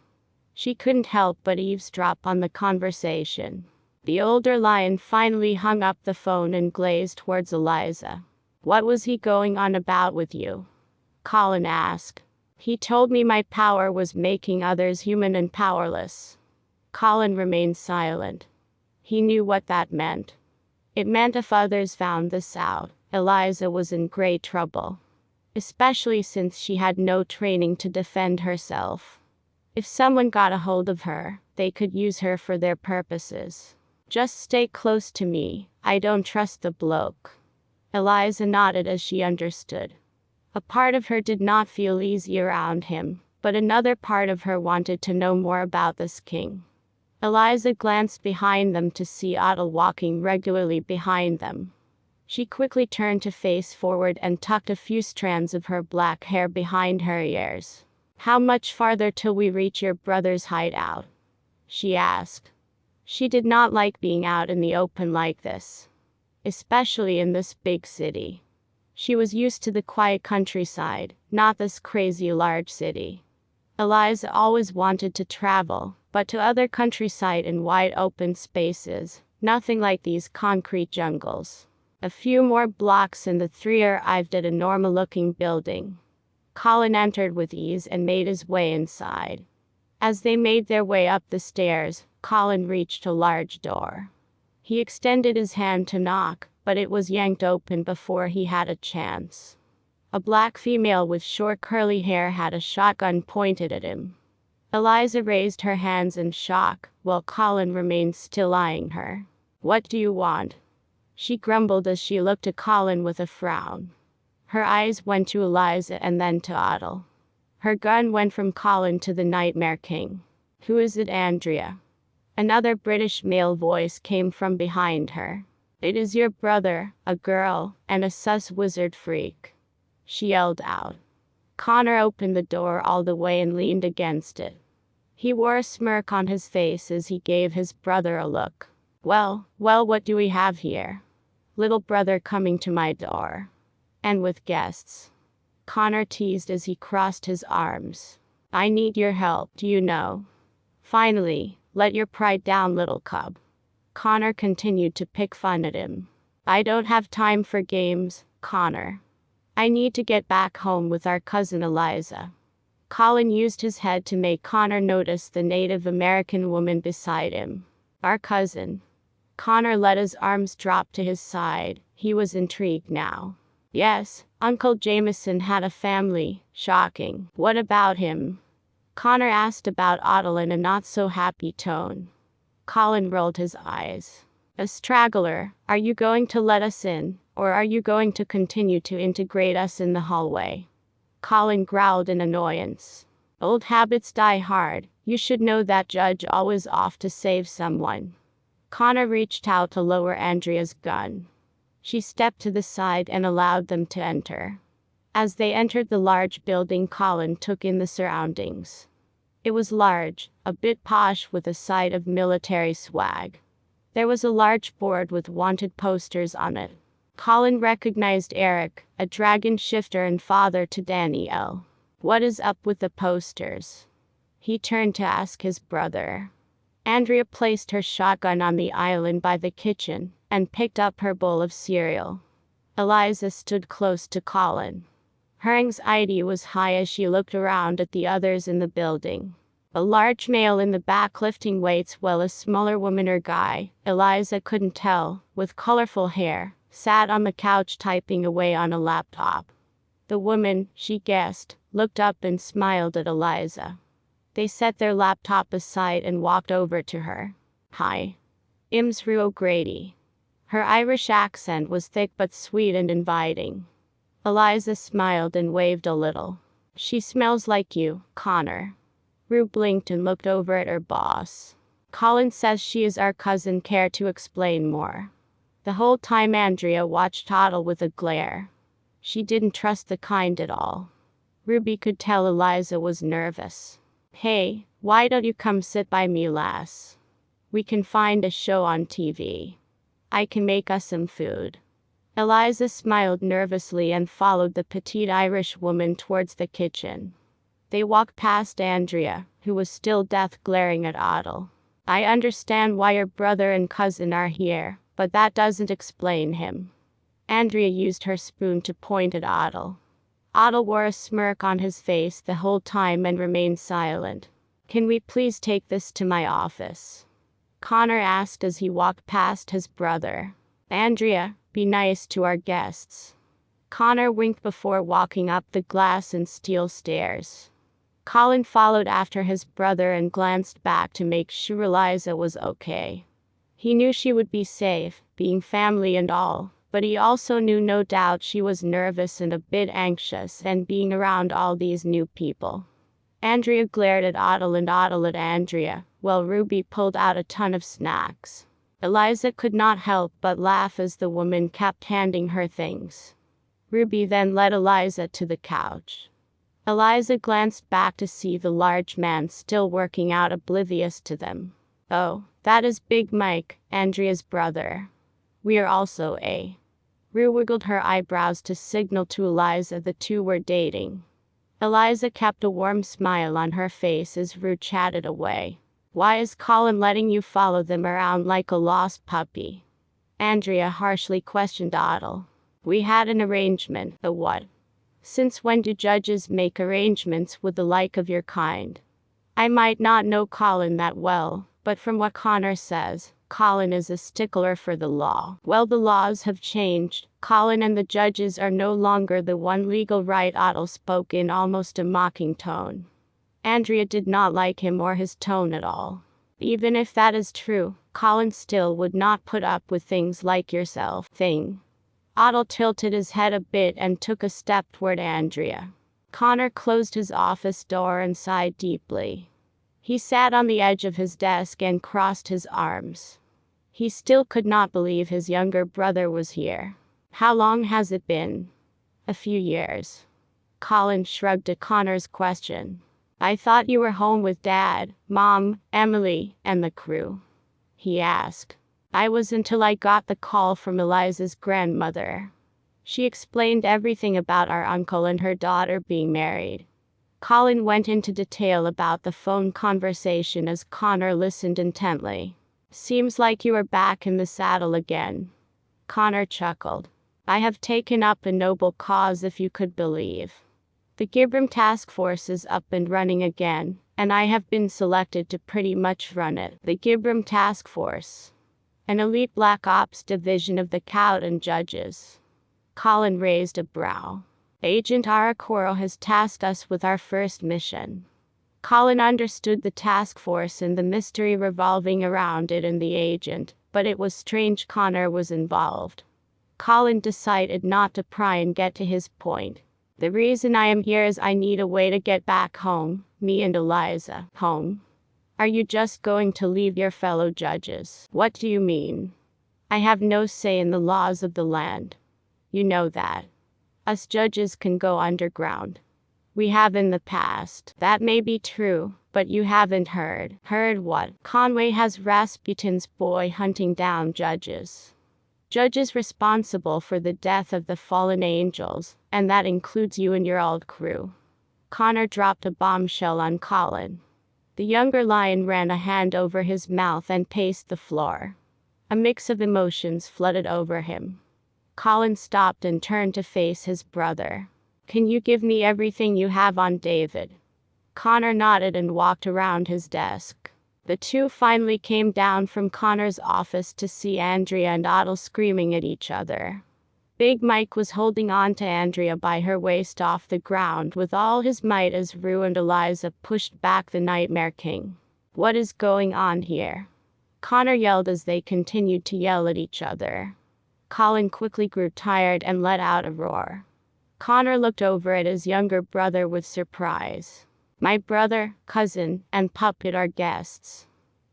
She couldn't help but eavesdrop on the conversation. The older lion finally hung up the phone and glazed towards Eliza. What was he going on about with you? Colin asked. He told me my power was making others human and powerless. Colin remained silent. He knew what that meant. It meant if others found this out, Eliza was in great trouble. Especially since she had no training to defend herself. If someone got a hold of her, they could use her for their purposes. Just stay close to me, I don't trust the bloke. Eliza nodded as she understood. A part of her did not feel easy around him, but another part of her wanted to know more about this king. Eliza glanced behind them to see Otto walking regularly behind them. She quickly turned to face forward and tucked a few strands of her black hair behind her ears. How much farther till we reach your brother's hideout? She asked. She did not like being out in the open like this, especially in this big city. She was used to the quiet countryside, not this crazy large city. Eliza always wanted to travel, but to other countryside in wide open spaces, nothing like these concrete jungles. A few more blocks and the three arrived at a normal-looking building. Colin entered with ease and made his way inside. As they made their way up the stairs, Colin reached a large door. He extended his hand to knock, but it was yanked open before he had a chance. A black female with short curly hair had a shotgun pointed at him. Eliza raised her hands in shock, while Colin remained still eyeing her. What do you want? She grumbled as she looked at Colin with a frown. Her eyes went to Eliza and then to Otto. Her gun went from Colin to the Nightmare King. Who is it, Andrea? Another British male voice came from behind her. It is your brother, a girl, and a sus wizard freak. She yelled out. Connor opened the door all the way and leaned against it. He wore a smirk on his face as he gave his brother a look. Well, what do we have here? Little brother coming to my door. And with guests. Connor teased as he crossed his arms. I need your help, do you know? Finally, let your pride down, little cub. Connor continued to pick fun at him. I don't have time for games, Connor. I need to get back home with our cousin Eliza. Colin used his head to make Connor notice the Native American woman beside him. Our cousin. Connor let his arms drop to his side. He was intrigued now. Yes, Uncle Jameson had a family. Shocking. What about him? Connor asked about Otto in a not-so-happy tone. Colin rolled his eyes. A straggler, are you going to let us in, or are you going to continue to integrate us in the hallway? Colin growled in annoyance. Old habits die hard. You should know that Judge always off to save someone. Connor reached out to lower Andrea's gun. She stepped to the side and allowed them to enter. As they entered the large building, Colin took in the surroundings. It was large, a bit posh with a side of military swag. There was a large board with wanted posters on it. Colin recognized Eric, a dragon shifter and father to Danielle. What is up with the posters? He turned to ask his brother. Andrea placed her shotgun on the island by the kitchen and picked up her bowl of cereal. Eliza stood close to Colin. Her anxiety was high as she looked around at the others in the building. A large male in the back lifting weights while a smaller woman or guy, Eliza couldn't tell, with colorful hair, sat on the couch typing away on a laptop. The woman, she guessed, looked up and smiled at Eliza. They set their laptop aside and walked over to her. "Hi. Im's Rue O'Grady." Her Irish accent was thick but sweet and inviting. Eliza smiled and waved a little. "She smells like you, Connor." Rue blinked and looked over at her boss. "Colin says she is our cousin. Care to explain more?" The whole time Andrea watched Otto with a glare. She didn't trust the kind at all. Ruby could tell Eliza was nervous. "Hey, why don't you come sit by me, lass? We can find a show on TV. I can make us some food." Eliza smiled nervously and followed the petite Irish woman towards the kitchen. They walked past Andrea, who was still death glaring at Otto. "I understand why your brother and cousin are here, but that doesn't explain him." Andrea used her spoon to point at Otto. Otto wore a smirk on his face the whole time and remained silent. "Can we please take this to my office?" Connor asked as he walked past his brother. "Andrea, be nice to our guests." Connor winked before walking up the glass and steel stairs. Colin followed after his brother and glanced back to make sure Eliza was okay. He knew she would be safe, being family and all, but he also knew no doubt she was nervous and a bit anxious and being around all these new people. Andrea glared at Otto and Otto at Andrea, while Ruby pulled out a ton of snacks. Eliza could not help but laugh as the woman kept handing her things. Ruby then led Eliza to the couch. Eliza glanced back to see the large man still working out, oblivious to them. "Oh, that is Big Mike, Andrea's brother. We are also a." Rue wiggled her eyebrows to signal to Eliza the two were dating. Eliza kept a warm smile on her face as Rue chatted away. "Why is Colin letting you follow them around like a lost puppy?" Andrea harshly questioned Otto. "We had an arrangement." "A what?" "Since when do judges make arrangements with the like of your kind?" "I might not know Colin that well, but from what Connor says, Colin is a stickler for the law." "Well, the laws have changed. Colin and the judges are no longer the one legal right." Otto spoke in almost a mocking tone. Andrea did not like him or his tone at all. "Even if that is true, Colin still would not put up with things like yourself." "Thing?" Otto tilted his head a bit and took a step toward Andrea. Connor closed his office door and sighed deeply. He sat on the edge of his desk and crossed his arms. He still could not believe his younger brother was here. "How long has it been?" "A few years." Colin shrugged at Connor's question. "I thought you were home with Dad, Mom, Emily, and the crew," he asked. "I was until I got the call from Eliza's grandmother. She explained everything about our uncle and her daughter being married." Colin went into detail about the phone conversation as Connor listened intently. "Seems like you are back in the saddle again." Connor chuckled. "I have taken up a noble cause, if you could believe. The Gibram task force is up and running again, and I have been selected to pretty much run it." "The Gibram task force?" "An elite black ops division of the Cowden judges." Colin raised a brow. "Agent Aracoro has tasked us with our first mission." Colin understood the task force and the mystery revolving around it and the agent, but it was strange Connor was involved. Colin decided not to pry and get to his point. "The reason I am here is I need a way to get back home, me and Eliza." "Home? Are you just going to leave your fellow judges?" "What do you mean?" "I have no say in the laws of the land. You know that. Us judges can go underground. We have in the past." "That may be true, but you haven't heard." "Heard what?" "Conway has Rasputin's boy hunting down judges. Judges responsible for the death of the fallen angels, and that includes you and your old crew." Connor dropped a bombshell on Colin. The younger lion ran a hand over his mouth and paced the floor. A mix of emotions flooded over him. Colin stopped and turned to face his brother. Can you give me everything you have on David? Connor nodded and walked around his desk. The two finally came down from Connor's office to see Andrea and Otto screaming at each other. Big Mike was holding on to Andrea by her waist off the ground with all his might as Rue and Eliza pushed back the Nightmare King. What is going on here? Connor yelled as they continued to yell at each other. Colin quickly grew tired and let out a roar. Connor looked over at his younger brother with surprise. My brother, cousin, and puppet are guests.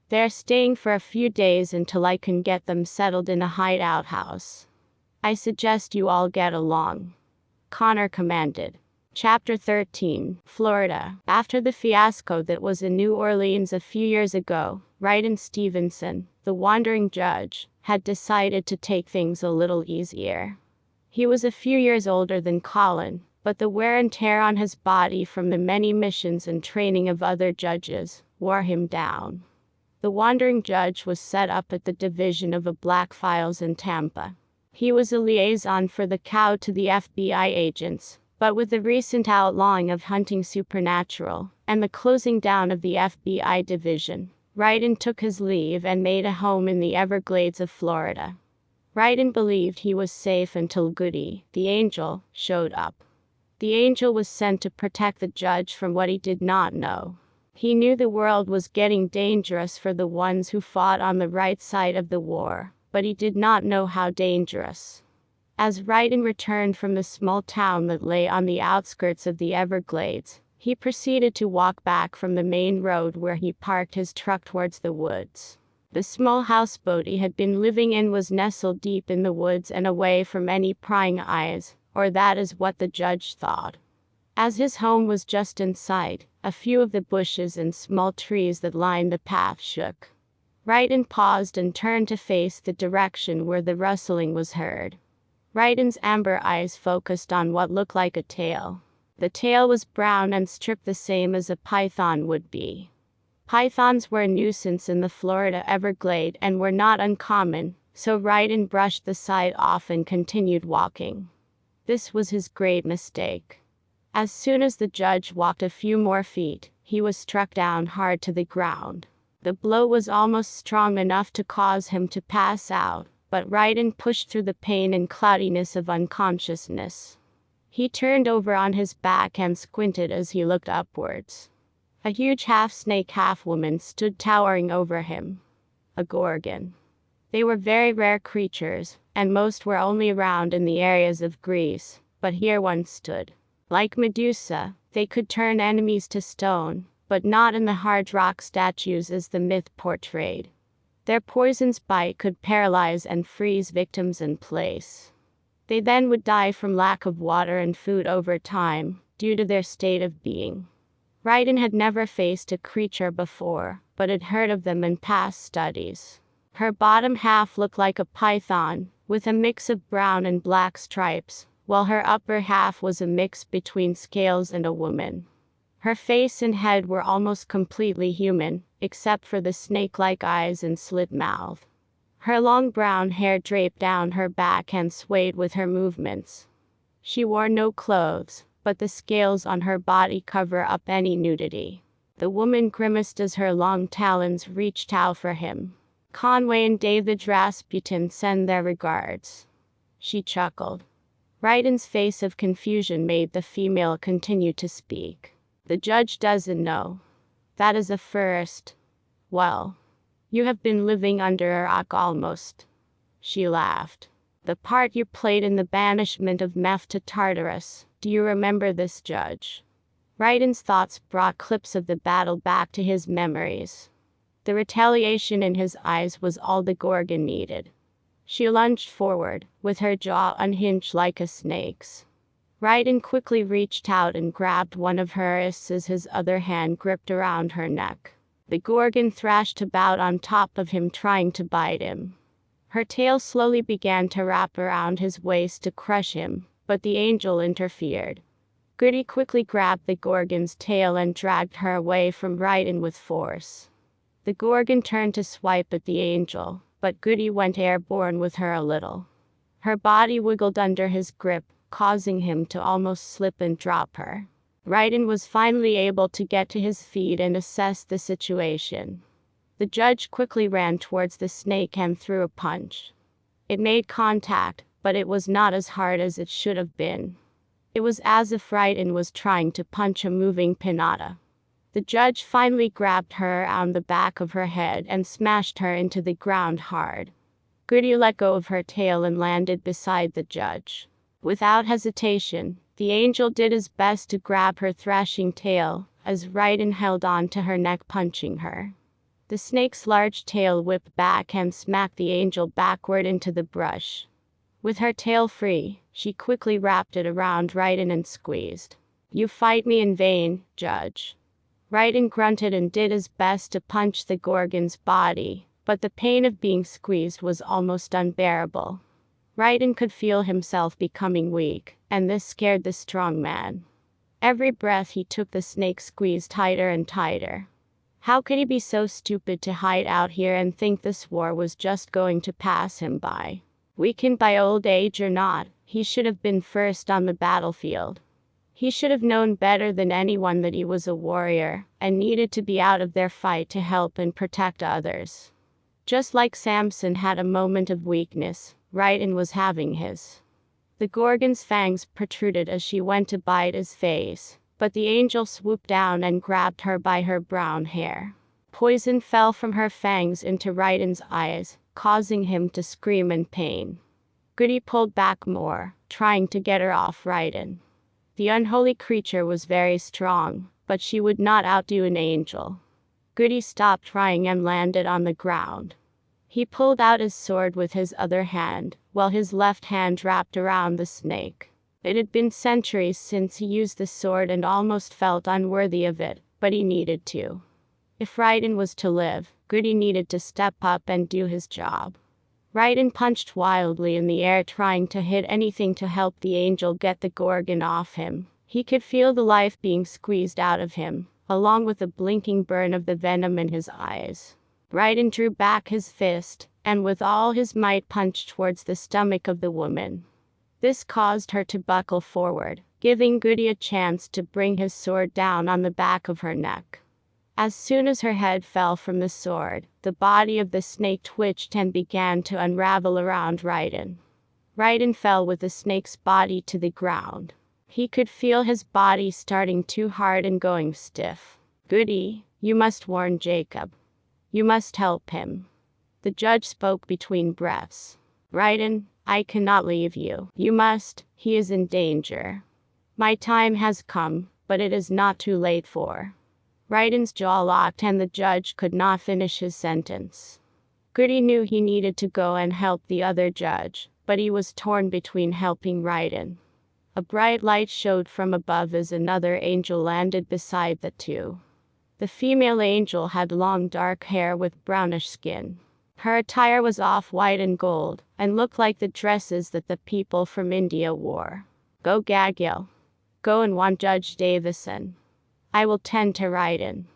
They're staying for a few days until I can get them settled in a hideout house. I suggest you all get along. Connor commanded. Chapter 13, Florida. After the fiasco that was in New Orleans a few years ago, Ryden Stevenson, the wandering judge, had decided to take things a little easier. He was a few years older than Colin, but the wear and tear on his body from the many missions and training of other judges wore him down. The wandering judge was set up at the division of Black Files in Tampa. He was a liaison for the cow to the FBI agents, but with the recent outlawing of hunting supernatural and the closing down of the FBI division, Ryden took his leave and made a home in the Everglades of Florida. Ryden believed he was safe until Goody, the angel, showed up. The angel was sent to protect the judge from what he did not know. He knew the world was getting dangerous for the ones who fought on the right side of the war, but he did not know how dangerous. As Ryden returned from the small town that lay on the outskirts of the Everglades, he proceeded to walk back from the main road where he parked his truck towards the woods. The small houseboat he had been living in was nestled deep in the woods and away from any prying eyes, or that is what the judge thought. As his home was just in sight, a few of the bushes and small trees that lined the path shook. Ryden paused and turned to face the direction where the rustling was heard. Ryden's amber eyes focused on what looked like a tail. The tail was brown and stripped the same as a python would be. Pythons were a nuisance in the Florida Everglade and were not uncommon, so Ryden brushed the sight off and continued walking. This was his great mistake. As soon as the judge walked a few more feet, he was struck down hard to the ground. The blow was almost strong enough to cause him to pass out, but Ryden pushed through the pain and cloudiness of unconsciousness. He turned over on his back and squinted as he looked upwards. A huge half-snake, half-woman stood towering over him. A gorgon. They were very rare creatures, and most were only around in the areas of Greece, but here one stood. Like Medusa, they could turn enemies to stone, but not in the hard rock statues as the myth portrayed. Their poison's bite could paralyze and freeze victims in place. They then would die from lack of water and food over time, due to their state of being. Ryden had never faced a creature before, but had heard of them in past studies. Her bottom half looked like a python, with a mix of brown and black stripes, while her upper half was a mix between scales and a woman. Her face and head were almost completely human, except for the snake-like eyes and slit mouth. Her long brown hair draped down her back and swayed with her movements. She wore no clothes, but the scales on her body cover up any nudity. The woman grimaced as her long talons reached out for him. Conway and David Rasputin send their regards. She chuckled. Ryden's face of confusion made the female continue to speak. The judge doesn't know. That is a first. Well, you have been living under a rock almost. She laughed. The part you played in the banishment of Meph to Tartarus. Do you remember this, Judge? Ryden's thoughts brought clips of the battle back to his memories. The retaliation in his eyes was all the Gorgon needed. She lunged forward, with her jaw unhinged like a snake's. Ryden quickly reached out and grabbed one of her wrists as his other hand gripped around her neck. The Gorgon thrashed about on top of him, trying to bite him. Her tail slowly began to wrap around his waist to crush him, but the angel interfered. Goody quickly grabbed the Gorgon's tail and dragged her away from Ryden with force. The Gorgon turned to swipe at the angel, but Goody went airborne with her a little. Her body wiggled under his grip, causing him to almost slip and drop her. Raiden was finally able to get to his feet and assess the situation. The judge quickly ran towards the snake and threw a punch. It made contact, but it was not as hard as it should have been. It was as if Raiden was trying to punch a moving pinata. The judge finally grabbed her on the back of her head and smashed her into the ground hard. Goody let go of her tail and landed beside the judge. Without hesitation, the angel did his best to grab her thrashing tail, as Raiden held on to her neck, punching her. The snake's large tail whipped back and smacked the angel backward into the brush. With her tail free, she quickly wrapped it around Raiden and squeezed. "You fight me in vain, Judge." Raiden grunted and did his best to punch the Gorgon's body, but the pain of being squeezed was almost unbearable. Raiden could feel himself becoming weak, and this scared the strong man. Every breath he took, the snake squeezed tighter and tighter. How could he be so stupid to hide out here and think this war was just going to pass him by? Weakened by old age or not, he should have been first on the battlefield. He should have known better than anyone that he was a warrior, and needed to be out of their fight to help and protect others. Just like Samson had a moment of weakness, Raiden was having his. The Gorgon's fangs protruded as she went to bite his face, but the angel swooped down and grabbed her by her brown hair. Poison fell from her fangs into Raiden's eyes, causing him to scream in pain. Goody pulled back more, trying to get her off Raiden. The unholy creature was very strong, but she would not outdo an angel. Goody stopped trying and landed on the ground. He pulled out his sword with his other hand, while his left hand wrapped around the snake. It had been centuries since he used the sword and almost felt unworthy of it, but he needed to. If Raiden was to live, Goody needed to step up and do his job. Raiden punched wildly in the air, trying to hit anything to help the angel get the Gorgon off him. He could feel the life being squeezed out of him, along with the blinking burn of the venom in his eyes. Raiden drew back his fist, and with all his might punched towards the stomach of the woman. This caused her to buckle forward, giving Goody a chance to bring his sword down on the back of her neck. As soon as her head fell from the sword, the body of the snake twitched and began to unravel around Raiden. Raiden fell with the snake's body to the ground. He could feel his body starting too hard and going stiff. "Goody, you must warn Jacob. You must help him." The judge spoke between breaths. "Raiden, I cannot leave you. You must. He is in danger. My time has come, but it is not too late for." Raiden's jaw locked and the judge could not finish his sentence. Goody knew he needed to go and help the other judge, but he was torn between helping Raiden. A bright light showed from above as another angel landed beside the two. The female angel had long dark hair with brownish skin. Her attire was off-white and gold, and looked like the dresses that the people from India wore. "Go Gagiel. Go and want Judge Davison. I will tend to Raiden."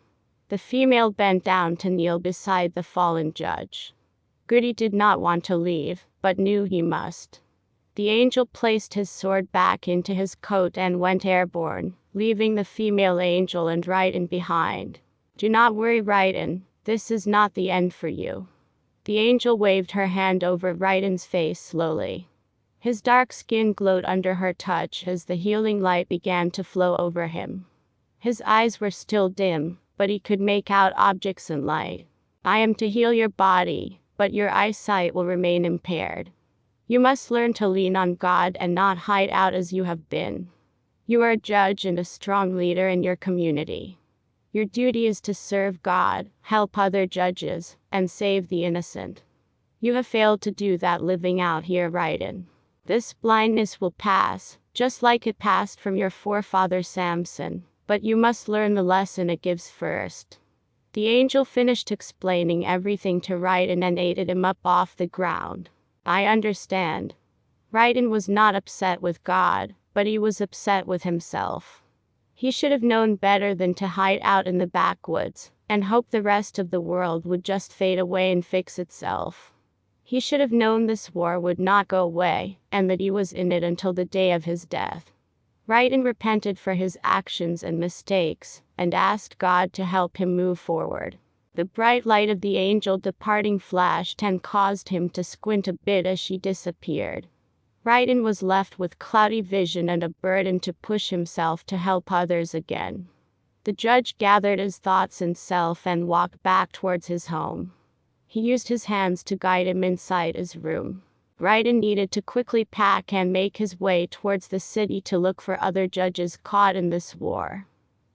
The female bent down to kneel beside the fallen judge. Goody did not want to leave, but knew he must. The angel placed his sword back into his coat and went airborne, leaving the female angel and Raiden behind. "Do not worry, Raiden. This is not the end for you." The angel waved her hand over Raiden's face slowly. His dark skin glowed under her touch as the healing light began to flow over him. His eyes were still dim, but he could make out objects in light. "I am to heal your body, but your eyesight will remain impaired. You must learn to lean on God and not hide out as you have been. You are a judge and a strong leader in your community. Your duty is to serve God, help other judges, and save the innocent. You have failed to do that living out here, Raiden. This blindness will pass, just like it passed from your forefather Samson, but you must learn the lesson it gives first." The angel finished explaining everything to Raiden and aided him up off the ground. "I understand." Raiden was not upset with God, but he was upset with himself. He should have known better than to hide out in the backwoods, and hope the rest of the world would just fade away and fix itself. He should have known this war would not go away, and that he was in it until the day of his death. Righton repented for his actions and mistakes, and asked God to help him move forward. The bright light of the angel departing flashed and caused him to squint a bit as she disappeared. Righton was left with cloudy vision and a burden to push himself to help others again. The judge gathered his thoughts and self and walked back towards his home. He used his hands to guide him inside his room. Righton needed to quickly pack and make his way towards the city to look for other judges caught in this war.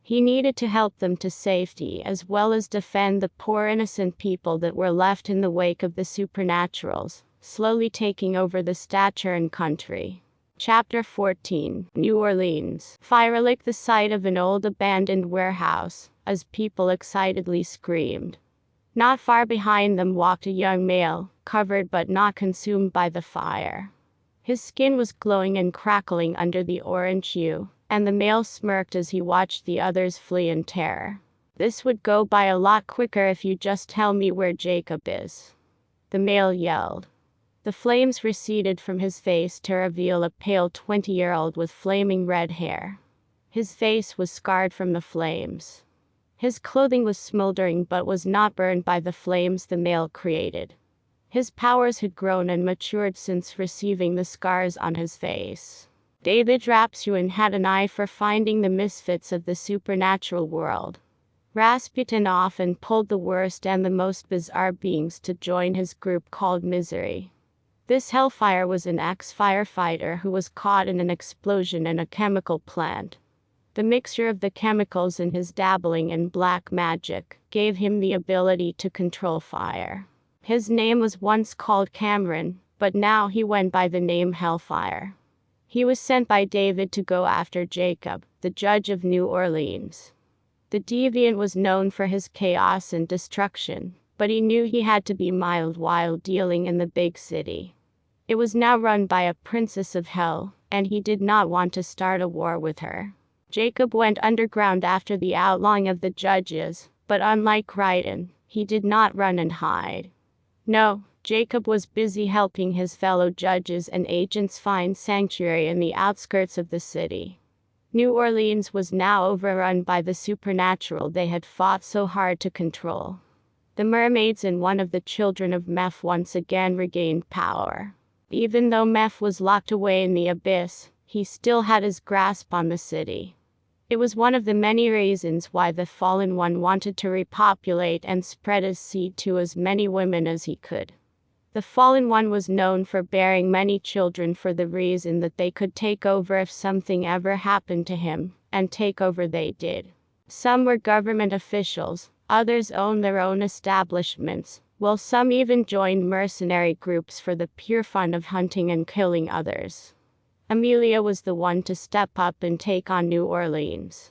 He needed to help them to safety as well as defend the poor innocent people that were left in the wake of the supernaturals, slowly taking over the stature and country. Chapter 14. New Orleans. Fire licked the site of an old abandoned warehouse, as people excitedly screamed. Not far behind them walked a young male, covered but not consumed by the fire. His skin was glowing and crackling under the orange hue, and the male smirked as he watched the others flee in terror. "This would go by a lot quicker if you just tell me where Jacob is," the male yelled. The flames receded from his face to reveal a pale 20-year-old with flaming red hair. His face was scarred from the flames. His clothing was smoldering but was not burned by the flames the male created. His powers had grown and matured since receiving the scars on his face. David Rapsuin had an eye for finding the misfits of the supernatural world. Rasputin often pulled the worst and the most bizarre beings to join his group called Misery. This hellfire was an ex-firefighter who was caught in an explosion in a chemical plant. The mixture of the chemicals and his dabbling in black magic gave him the ability to control fire. His name was once called Cameron, but now he went by the name Hellfire. He was sent by David to go after Jacob, the judge of New Orleans. The deviant was known for his chaos and destruction, but he knew he had to be mild while dealing in the big city. It was now run by a princess of hell, and he did not want to start a war with her. Jacob went underground after the outlawing of the judges, but unlike Righton, he did not run and hide. No, Jacob was busy helping his fellow judges and agents find sanctuary in the outskirts of the city. New Orleans was now overrun by the supernatural they had fought so hard to control. The mermaids and one of the children of Meph once again regained power. Even though Meph was locked away in the abyss, he still had his grasp on the city. It was one of the many reasons why the Fallen One wanted to repopulate and spread his seed to as many women as he could. The Fallen One was known for bearing many children for the reason that they could take over if something ever happened to him, and take over they did. Some were government officials, others owned their own establishments, while some even joined mercenary groups for the pure fun of hunting and killing others. Amelia was the one to step up and take on New Orleans.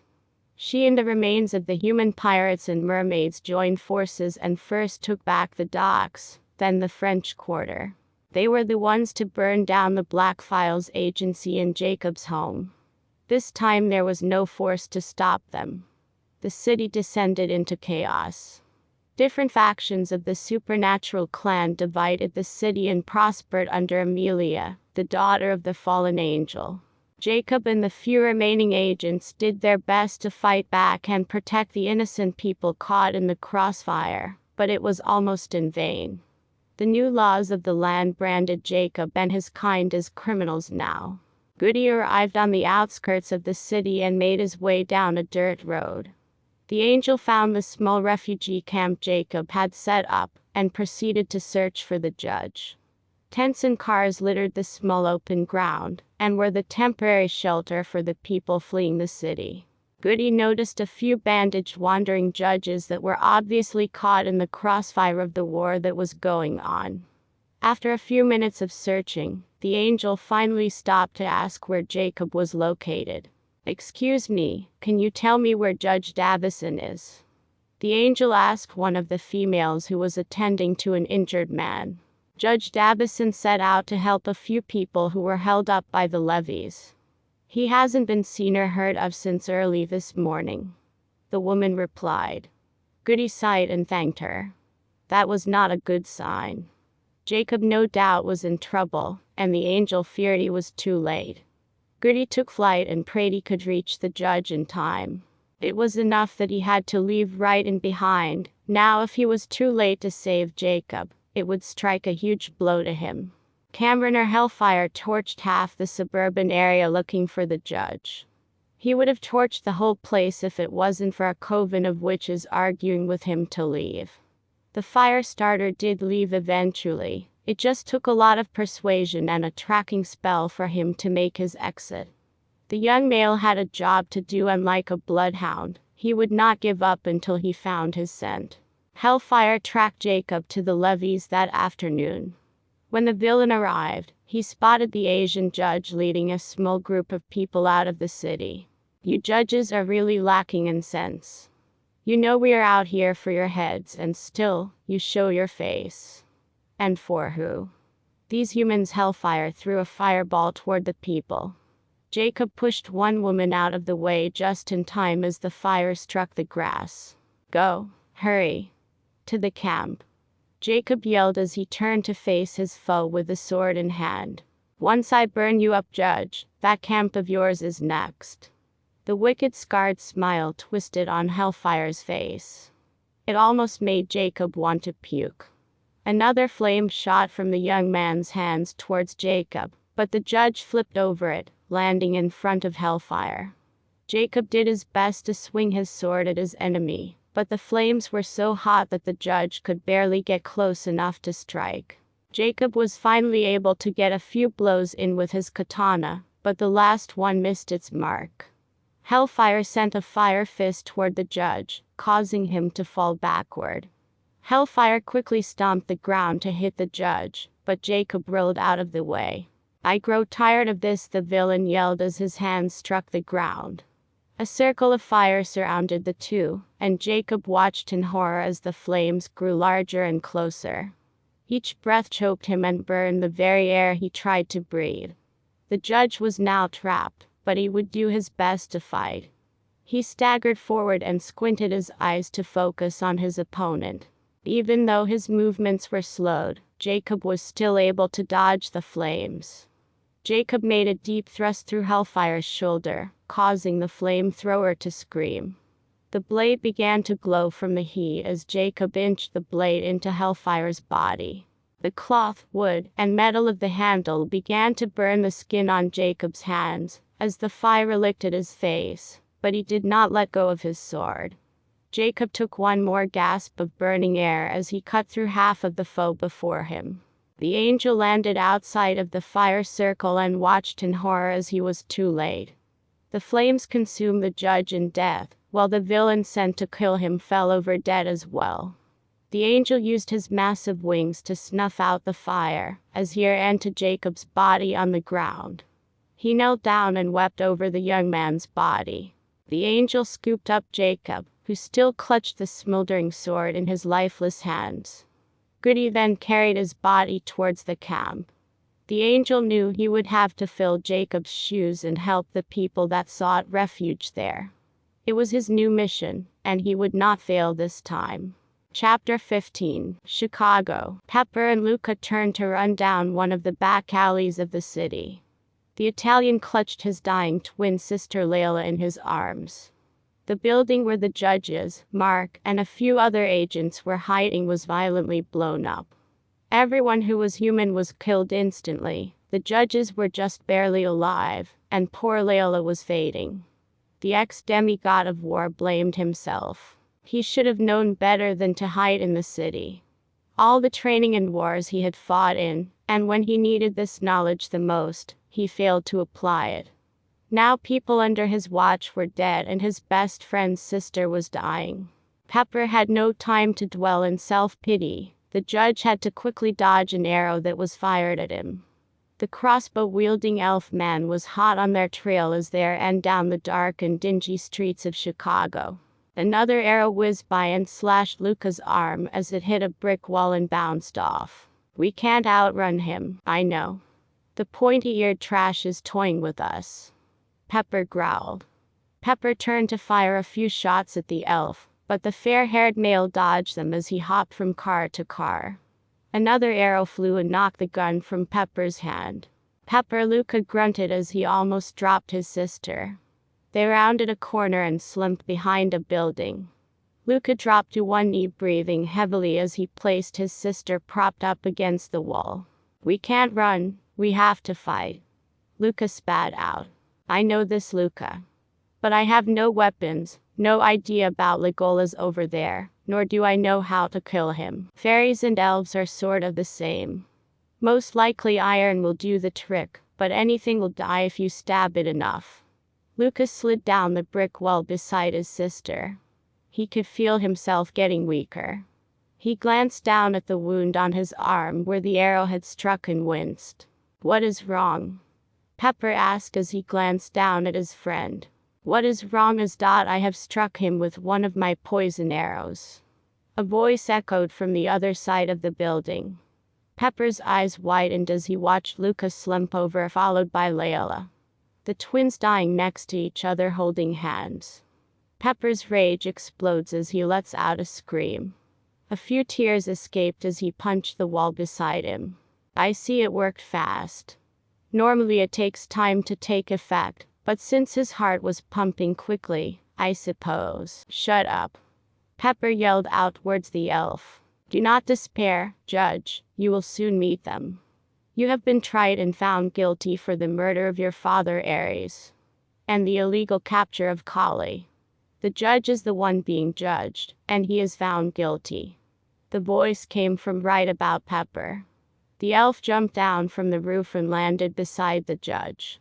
She and the remains of the human pirates and mermaids joined forces and first took back the docks, then the French Quarter. They were the ones to burn down the Black Files agency in Jacob's home. This time there was no force to stop them. The city descended into chaos. Different factions of the supernatural clan divided the city and prospered under Amelia, the daughter of the fallen angel. Jacob and the few remaining agents did their best to fight back and protect the innocent people caught in the crossfire, but it was almost in vain. The new laws of the land branded Jacob and his kind as criminals now. Goody arrived on the outskirts of the city and made his way down a dirt road. The angel found the small refugee camp Jacob had set up, and proceeded to search for the judge. Tents and cars littered the small open ground, and were the temporary shelter for the people fleeing the city. Goody noticed a few bandaged wandering judges that were obviously caught in the crossfire of the war that was going on. After a few minutes of searching, the angel finally stopped to ask where Jacob was located. "Excuse me, can you tell me where Judge Davison is?" The angel asked one of the females who was attending to an injured man. Judge Davison set out to help a few people who were held up by the levees. "He hasn't been seen or heard of since early this morning," the woman replied. Goody sighed and thanked her. That was not a good sign. Jacob no doubt was in trouble, and the angel feared he was too late. Goody took flight and prayed he could reach the judge in time. It was enough that he had to leave right in behind. Now if he was too late to save Jacob, it would strike a huge blow to him. Cameron or Hellfire torched half the suburban area looking for the judge. He would have torched the whole place if it wasn't for a coven of witches arguing with him to leave. The fire starter did leave eventually. It just took a lot of persuasion and a tracking spell for him to make his exit. The young male had a job to do, and like a bloodhound, he would not give up until he found his scent. Hellfire tracked Jacob to the levees that afternoon. When the villain arrived, he spotted the Asian judge leading a small group of people out of the city. You judges are really lacking in sense. You know we are out here for your heads, and still, you show your face. And for who? These humans. Hellfire threw a fireball toward the people. Jacob pushed one woman out of the way just in time as the fire struck the grass. Go, hurry, to the camp, Jacob yelled as he turned to face his foe with the sword in hand. Once I burn you up, Judge, that camp of yours is next. The wicked scarred smile twisted on Hellfire's face. It almost made Jacob want to puke. Another flame shot from the young man's hands towards Jacob, but the judge flipped over it, landing in front of Hellfire. Jacob did his best to swing his sword at his enemy, but the flames were so hot that the judge could barely get close enough to strike. Jacob was finally able to get a few blows in with his katana, but the last one missed its mark. Hellfire sent a fire fist toward the judge, causing him to fall backward. Hellfire quickly stomped the ground to hit the judge, but Jacob rolled out of the way. I grow tired of this, the villain yelled as his hands struck the ground. A circle of fire surrounded the two, and Jacob watched in horror as the flames grew larger and closer. Each breath choked him and burned the very air he tried to breathe. The judge was now trapped, but he would do his best to fight. He staggered forward and squinted his eyes to focus on his opponent. Even though his movements were slowed, Jacob was still able to dodge the flames. Jacob made a deep thrust through Hellfire's shoulder, causing the flamethrower to scream. The blade began to glow from the heat as Jacob inched the blade into Hellfire's body. The cloth, wood, and metal of the handle began to burn the skin on Jacob's hands as the fire licked at his face, but he did not let go of his sword. Jacob took one more gasp of burning air as he cut through half of the foe before him. The angel landed outside of the fire circle and watched in horror as he was too late. The flames consumed the judge in death, while the villain sent to kill him fell over dead as well. The angel used his massive wings to snuff out the fire, as he ran to Jacob's body on the ground. He knelt down and wept over the young man's body. The angel scooped up Jacob, who still clutched the smoldering sword in his lifeless hands. Goody then carried his body towards the camp. The angel knew he would have to fill Jacob's shoes and help the people that sought refuge there. It was his new mission, and he would not fail this time. Chapter 15, Chicago. Pepper and Luca turned to run down one of the back alleys of the city. The Italian clutched his dying twin sister Layla in his arms. The building where the judges, Mark, and a few other agents were hiding was violently blown up. Everyone who was human was killed instantly. The judges were just barely alive, and poor Layla was fading. The ex-demigod of war blamed himself. He should have known better than to hide in the city. All the training and wars he had fought in, and when he needed this knowledge the most, he failed to apply it. Now people under his watch were dead and his best friend's sister was dying. Pepper had no time to dwell in self-pity. The judge had to quickly dodge an arrow that was fired at him. The crossbow-wielding elf man was hot on their trail as they ran down the dark and dingy streets of Chicago. Another arrow whizzed by and slashed Luca's arm as it hit a brick wall and bounced off. We can't outrun him, I know. The pointy-eared trash is toying with us, Pepper growled. Pepper turned to fire a few shots at the elf, but the fair-haired male dodged them as he hopped from car to car. Another arrow flew and knocked the gun from Pepper's hand. Luca grunted as he almost dropped his sister. They rounded a corner and slumped behind a building. Luca dropped to one knee, breathing heavily as he placed his sister propped up against the wall. "We can't run, we have to fight," Luca spat out. "I know this, Luca. But I have no weapons, no idea about Legolas over there, nor do I know how to kill him. Fairies and elves are sort of the same. Most likely iron will do the trick, but anything will die if you stab it enough." Lucas slid down the brick wall beside his sister. He could feel himself getting weaker. He glanced down at the wound on his arm where the arrow had struck and winced. "What is wrong?" Pepper asked as he glanced down at his friend. "What is wrong is that I have struck him with one of my poison arrows." A voice echoed from the other side of the building. Pepper's eyes widened as he watched Lucas slump over, followed by Layla, the twins dying next to each other holding hands. Pepper's rage explodes as he lets out a scream. A few tears escaped as he punched the wall beside him. "I see it worked fast. Normally it takes time to take effect, but since his heart was pumping quickly, I suppose." "Shut up," Pepper yelled out towards the elf. "Do not despair, Judge, you will soon meet them. You have been tried and found guilty for the murder of your father Ares, and the illegal capture of Kali. The judge is the one being judged, and he is found guilty." The voice came from right about Pepper. The elf jumped down from the roof and landed beside the judge.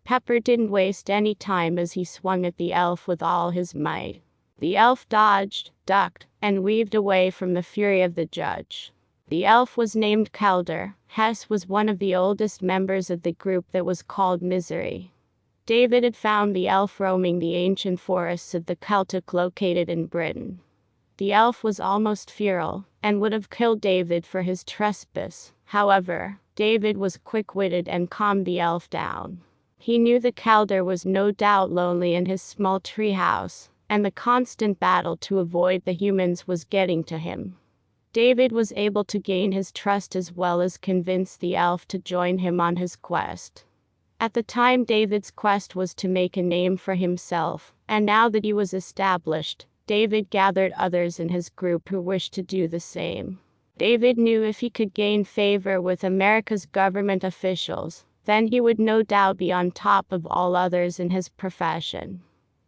Pepper didn't waste any time as he swung at the elf with all his might. The elf dodged, ducked, and weaved away from the fury of the judge. The elf was named Calder. Hess was one of the oldest members of the group that was called Misery. David had found the elf roaming the ancient forests of the Celtic located in Britain. The elf was almost feral, and would have killed David for his trespass. However, David was quick-witted and calmed the elf down. He knew the Calder was no doubt lonely in his small treehouse, and the constant battle to avoid the humans was getting to him. David was able to gain his trust as well as convince the elf to join him on his quest. At the time, David's quest was to make a name for himself, and now that he was established, David gathered others in his group who wished to do the same. David knew if he could gain favor with America's government officials, then he would no doubt be on top of all others in his profession.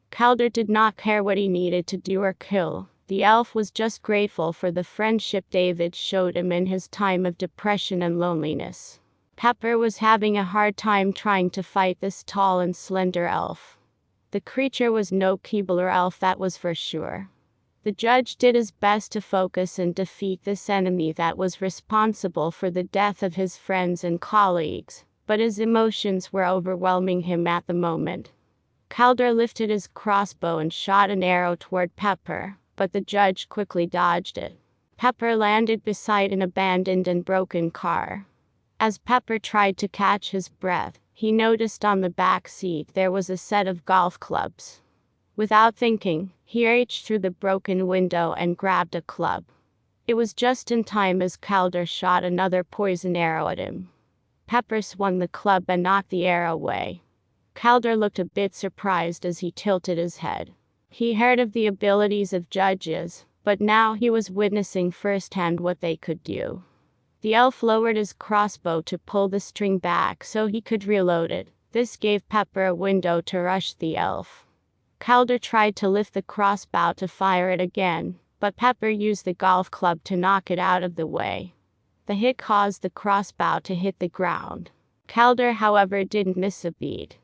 Calder did not care what he needed to do or kill. The elf was just grateful for the friendship David showed him in his time of depression and loneliness. Pepper was having a hard time trying to fight this tall and slender elf. The creature was no Keebler elf, that was for sure. The judge did his best to focus and defeat this enemy that was responsible for the death of his friends and colleagues, but his emotions were overwhelming him at the moment. Calder lifted his crossbow and shot an arrow toward Pepper, but the judge quickly dodged it. Pepper landed beside an abandoned and broken car. As Pepper tried to catch his breath, he noticed on the back seat there was a set of golf clubs. Without thinking, he reached through the broken window and grabbed a club. It was just in time as Calder shot another poison arrow at him. Pepper swung the club and knocked the arrow away. Calder looked a bit surprised as he tilted his head. He heard of the abilities of judges, but now he was witnessing firsthand what they could do. The elf lowered his crossbow to pull the string back so he could reload it. This gave Pepper a window to rush the elf. Calder tried to lift the crossbow to fire it again, but Pepper used the golf club to knock it out of the way. The hit caused the crossbow to hit the ground. Calder, however, didn't miss a beat.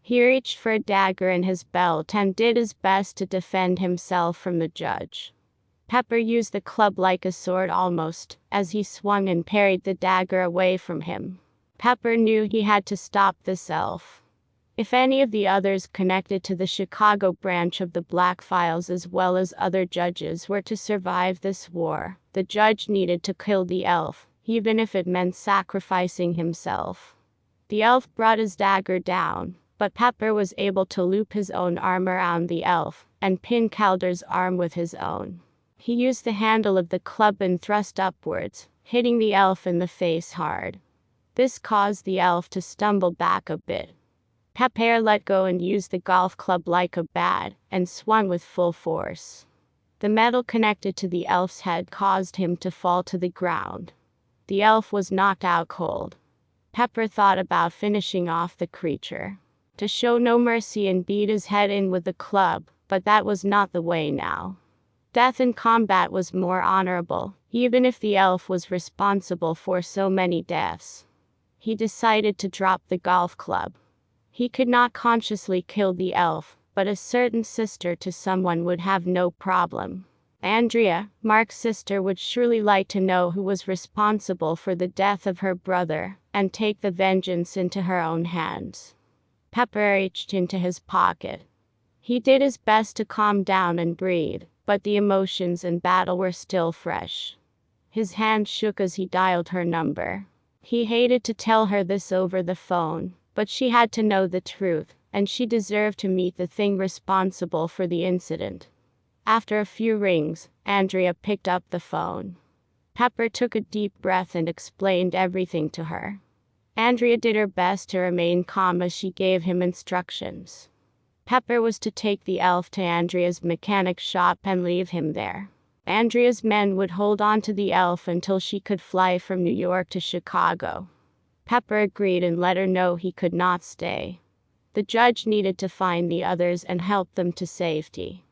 He reached for a dagger in his belt and did his best to defend himself from the judge. Pepper used the club like a sword almost, as he swung and parried the dagger away from him. Pepper knew he had to stop this elf. If any of the others connected to the Chicago branch of the Black Files as well as other judges were to survive this war, the judge needed to kill the elf, even if it meant sacrificing himself. The elf brought his dagger down, but Pepper was able to loop his own arm around the elf and pin Calder's arm with his own. He used the handle of the club and thrust upwards, hitting the elf in the face hard. This caused the elf to stumble back a bit. Pepper let go and used the golf club like a bat, and swung with full force. The metal connected to the elf's head caused him to fall to the ground. The elf was knocked out cold. Pepper thought about finishing off the creature. To show no mercy and beat his head in with the club, but that was not the way now. Death in combat was more honorable, even if the elf was responsible for so many deaths. He decided to drop the golf club. He could not consciously kill the elf, but a certain sister to someone would have no problem. Andrea, Mark's sister, would surely like to know who was responsible for the death of her brother, and take the vengeance into her own hands. Pepper reached into his pocket. He did his best to calm down and breathe, but the emotions and battle were still fresh. His hand shook as he dialed her number. He hated to tell her this over the phone, but she had to know the truth, and she deserved to meet the thing responsible for the incident. After a few rings, Andrea picked up the phone. Pepper took a deep breath and explained everything to her. Andrea did her best to remain calm as she gave him instructions. Pepper was to take the elf to Andrea's mechanic shop and leave him there. Andrea's men would hold on to the elf until she could fly from New York to Chicago. Pepper agreed and let her know he could not stay. The judge needed to find the others and help them to safety.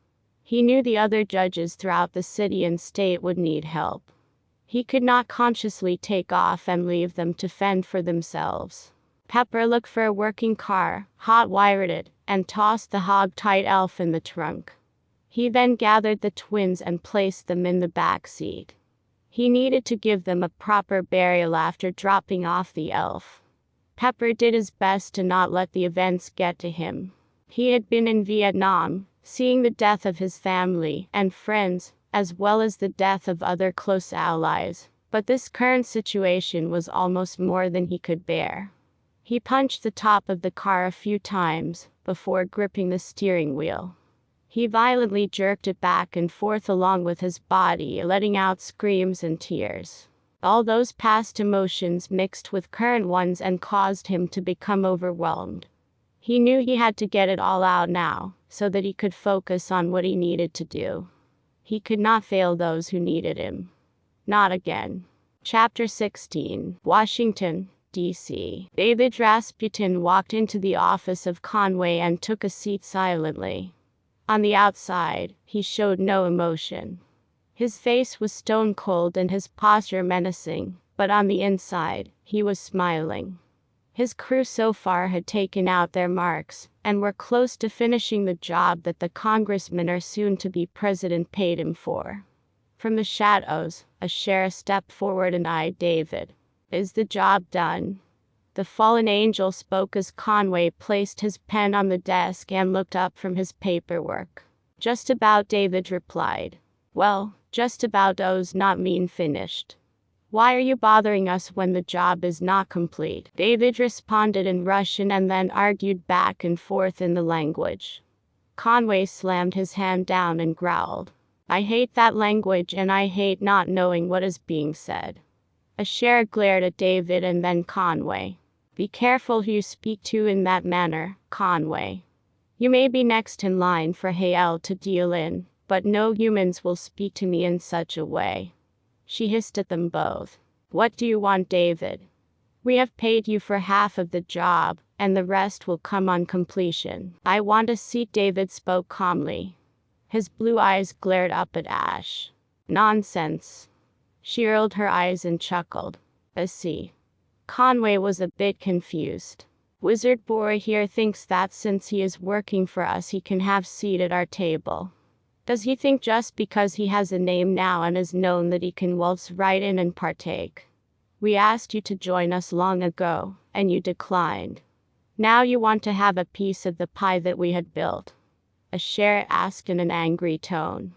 He knew the other judges throughout the city and state would need help. He could not consciously take off and leave them to fend for themselves. Pepper looked for a working car, hot-wired it, and tossed the hog-tied elf in the trunk. He then gathered the twins and placed them in the back seat. He needed to give them a proper burial after dropping off the elf. Pepper did his best to not let the events get to him. He had been in Vietnam, seeing the death of his family and friends, as well as the death of other close allies, but this current situation was almost more than he could bear. He punched the top of the car a few times before gripping the steering wheel. He violently jerked it back and forth along with his body, letting out screams and tears. All those past emotions mixed with current ones and caused him to become overwhelmed. He knew he had to get it all out now, so that he could focus on what he needed to do. He could not fail those who needed him. Not again. Chapter 16. Washington, D.C. David Rasputin walked into the office of Conway and took a seat silently. On the outside, he showed no emotion. His face was stone cold and his posture menacing, but on the inside, he was smiling. His crew so far had taken out their marks, and were close to finishing the job that the congressman or soon-to-be president paid him for. From the shadows, a sheriff stepped forward and eyed David. "Is the job done?" The fallen angel spoke as Conway placed his pen on the desk and looked up from his paperwork. "Just about," David replied. "Well, just about does not mean finished. Why are you bothering us when the job is not complete?" David responded in Russian and then argued back and forth in the language. Conway slammed his hand down and growled, "I hate that language and I hate not knowing what is being said." A sheriff glared at David and then Conway. "Be careful who you speak to in that manner, Conway. You may be next in line for hell to deal in, but no humans will speak to me in such a way." She hissed at them both. "What do you want, David? We have paid you for half of the job, and the rest will come on completion." "I want a seat," David spoke calmly. His blue eyes glared up at Ash. "Nonsense." She rolled her eyes and chuckled. "A seat." Conway was a bit confused. "Wizard boy here thinks that since he is working for us he can have seat at our table. Does he think just because he has a name now and is known that he can waltz right in and partake? We asked you to join us long ago, and you declined. Now you want to have a piece of the pie that we had built?" A sheriff asked in an angry tone.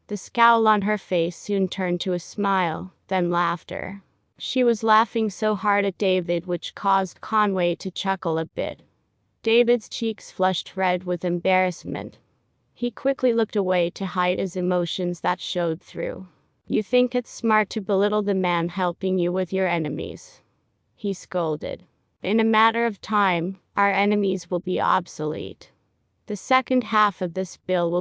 The scowl on her face soon turned to a smile, then laughter. She was laughing so hard at David which caused Conway to chuckle a bit. David's cheeks flushed red with embarrassment. He quickly looked away to hide his emotions that showed through. You think it's smart to belittle the man helping you with your enemies," he scolded. "In a matter of time, our enemies will be obsolete. The second half of this bill will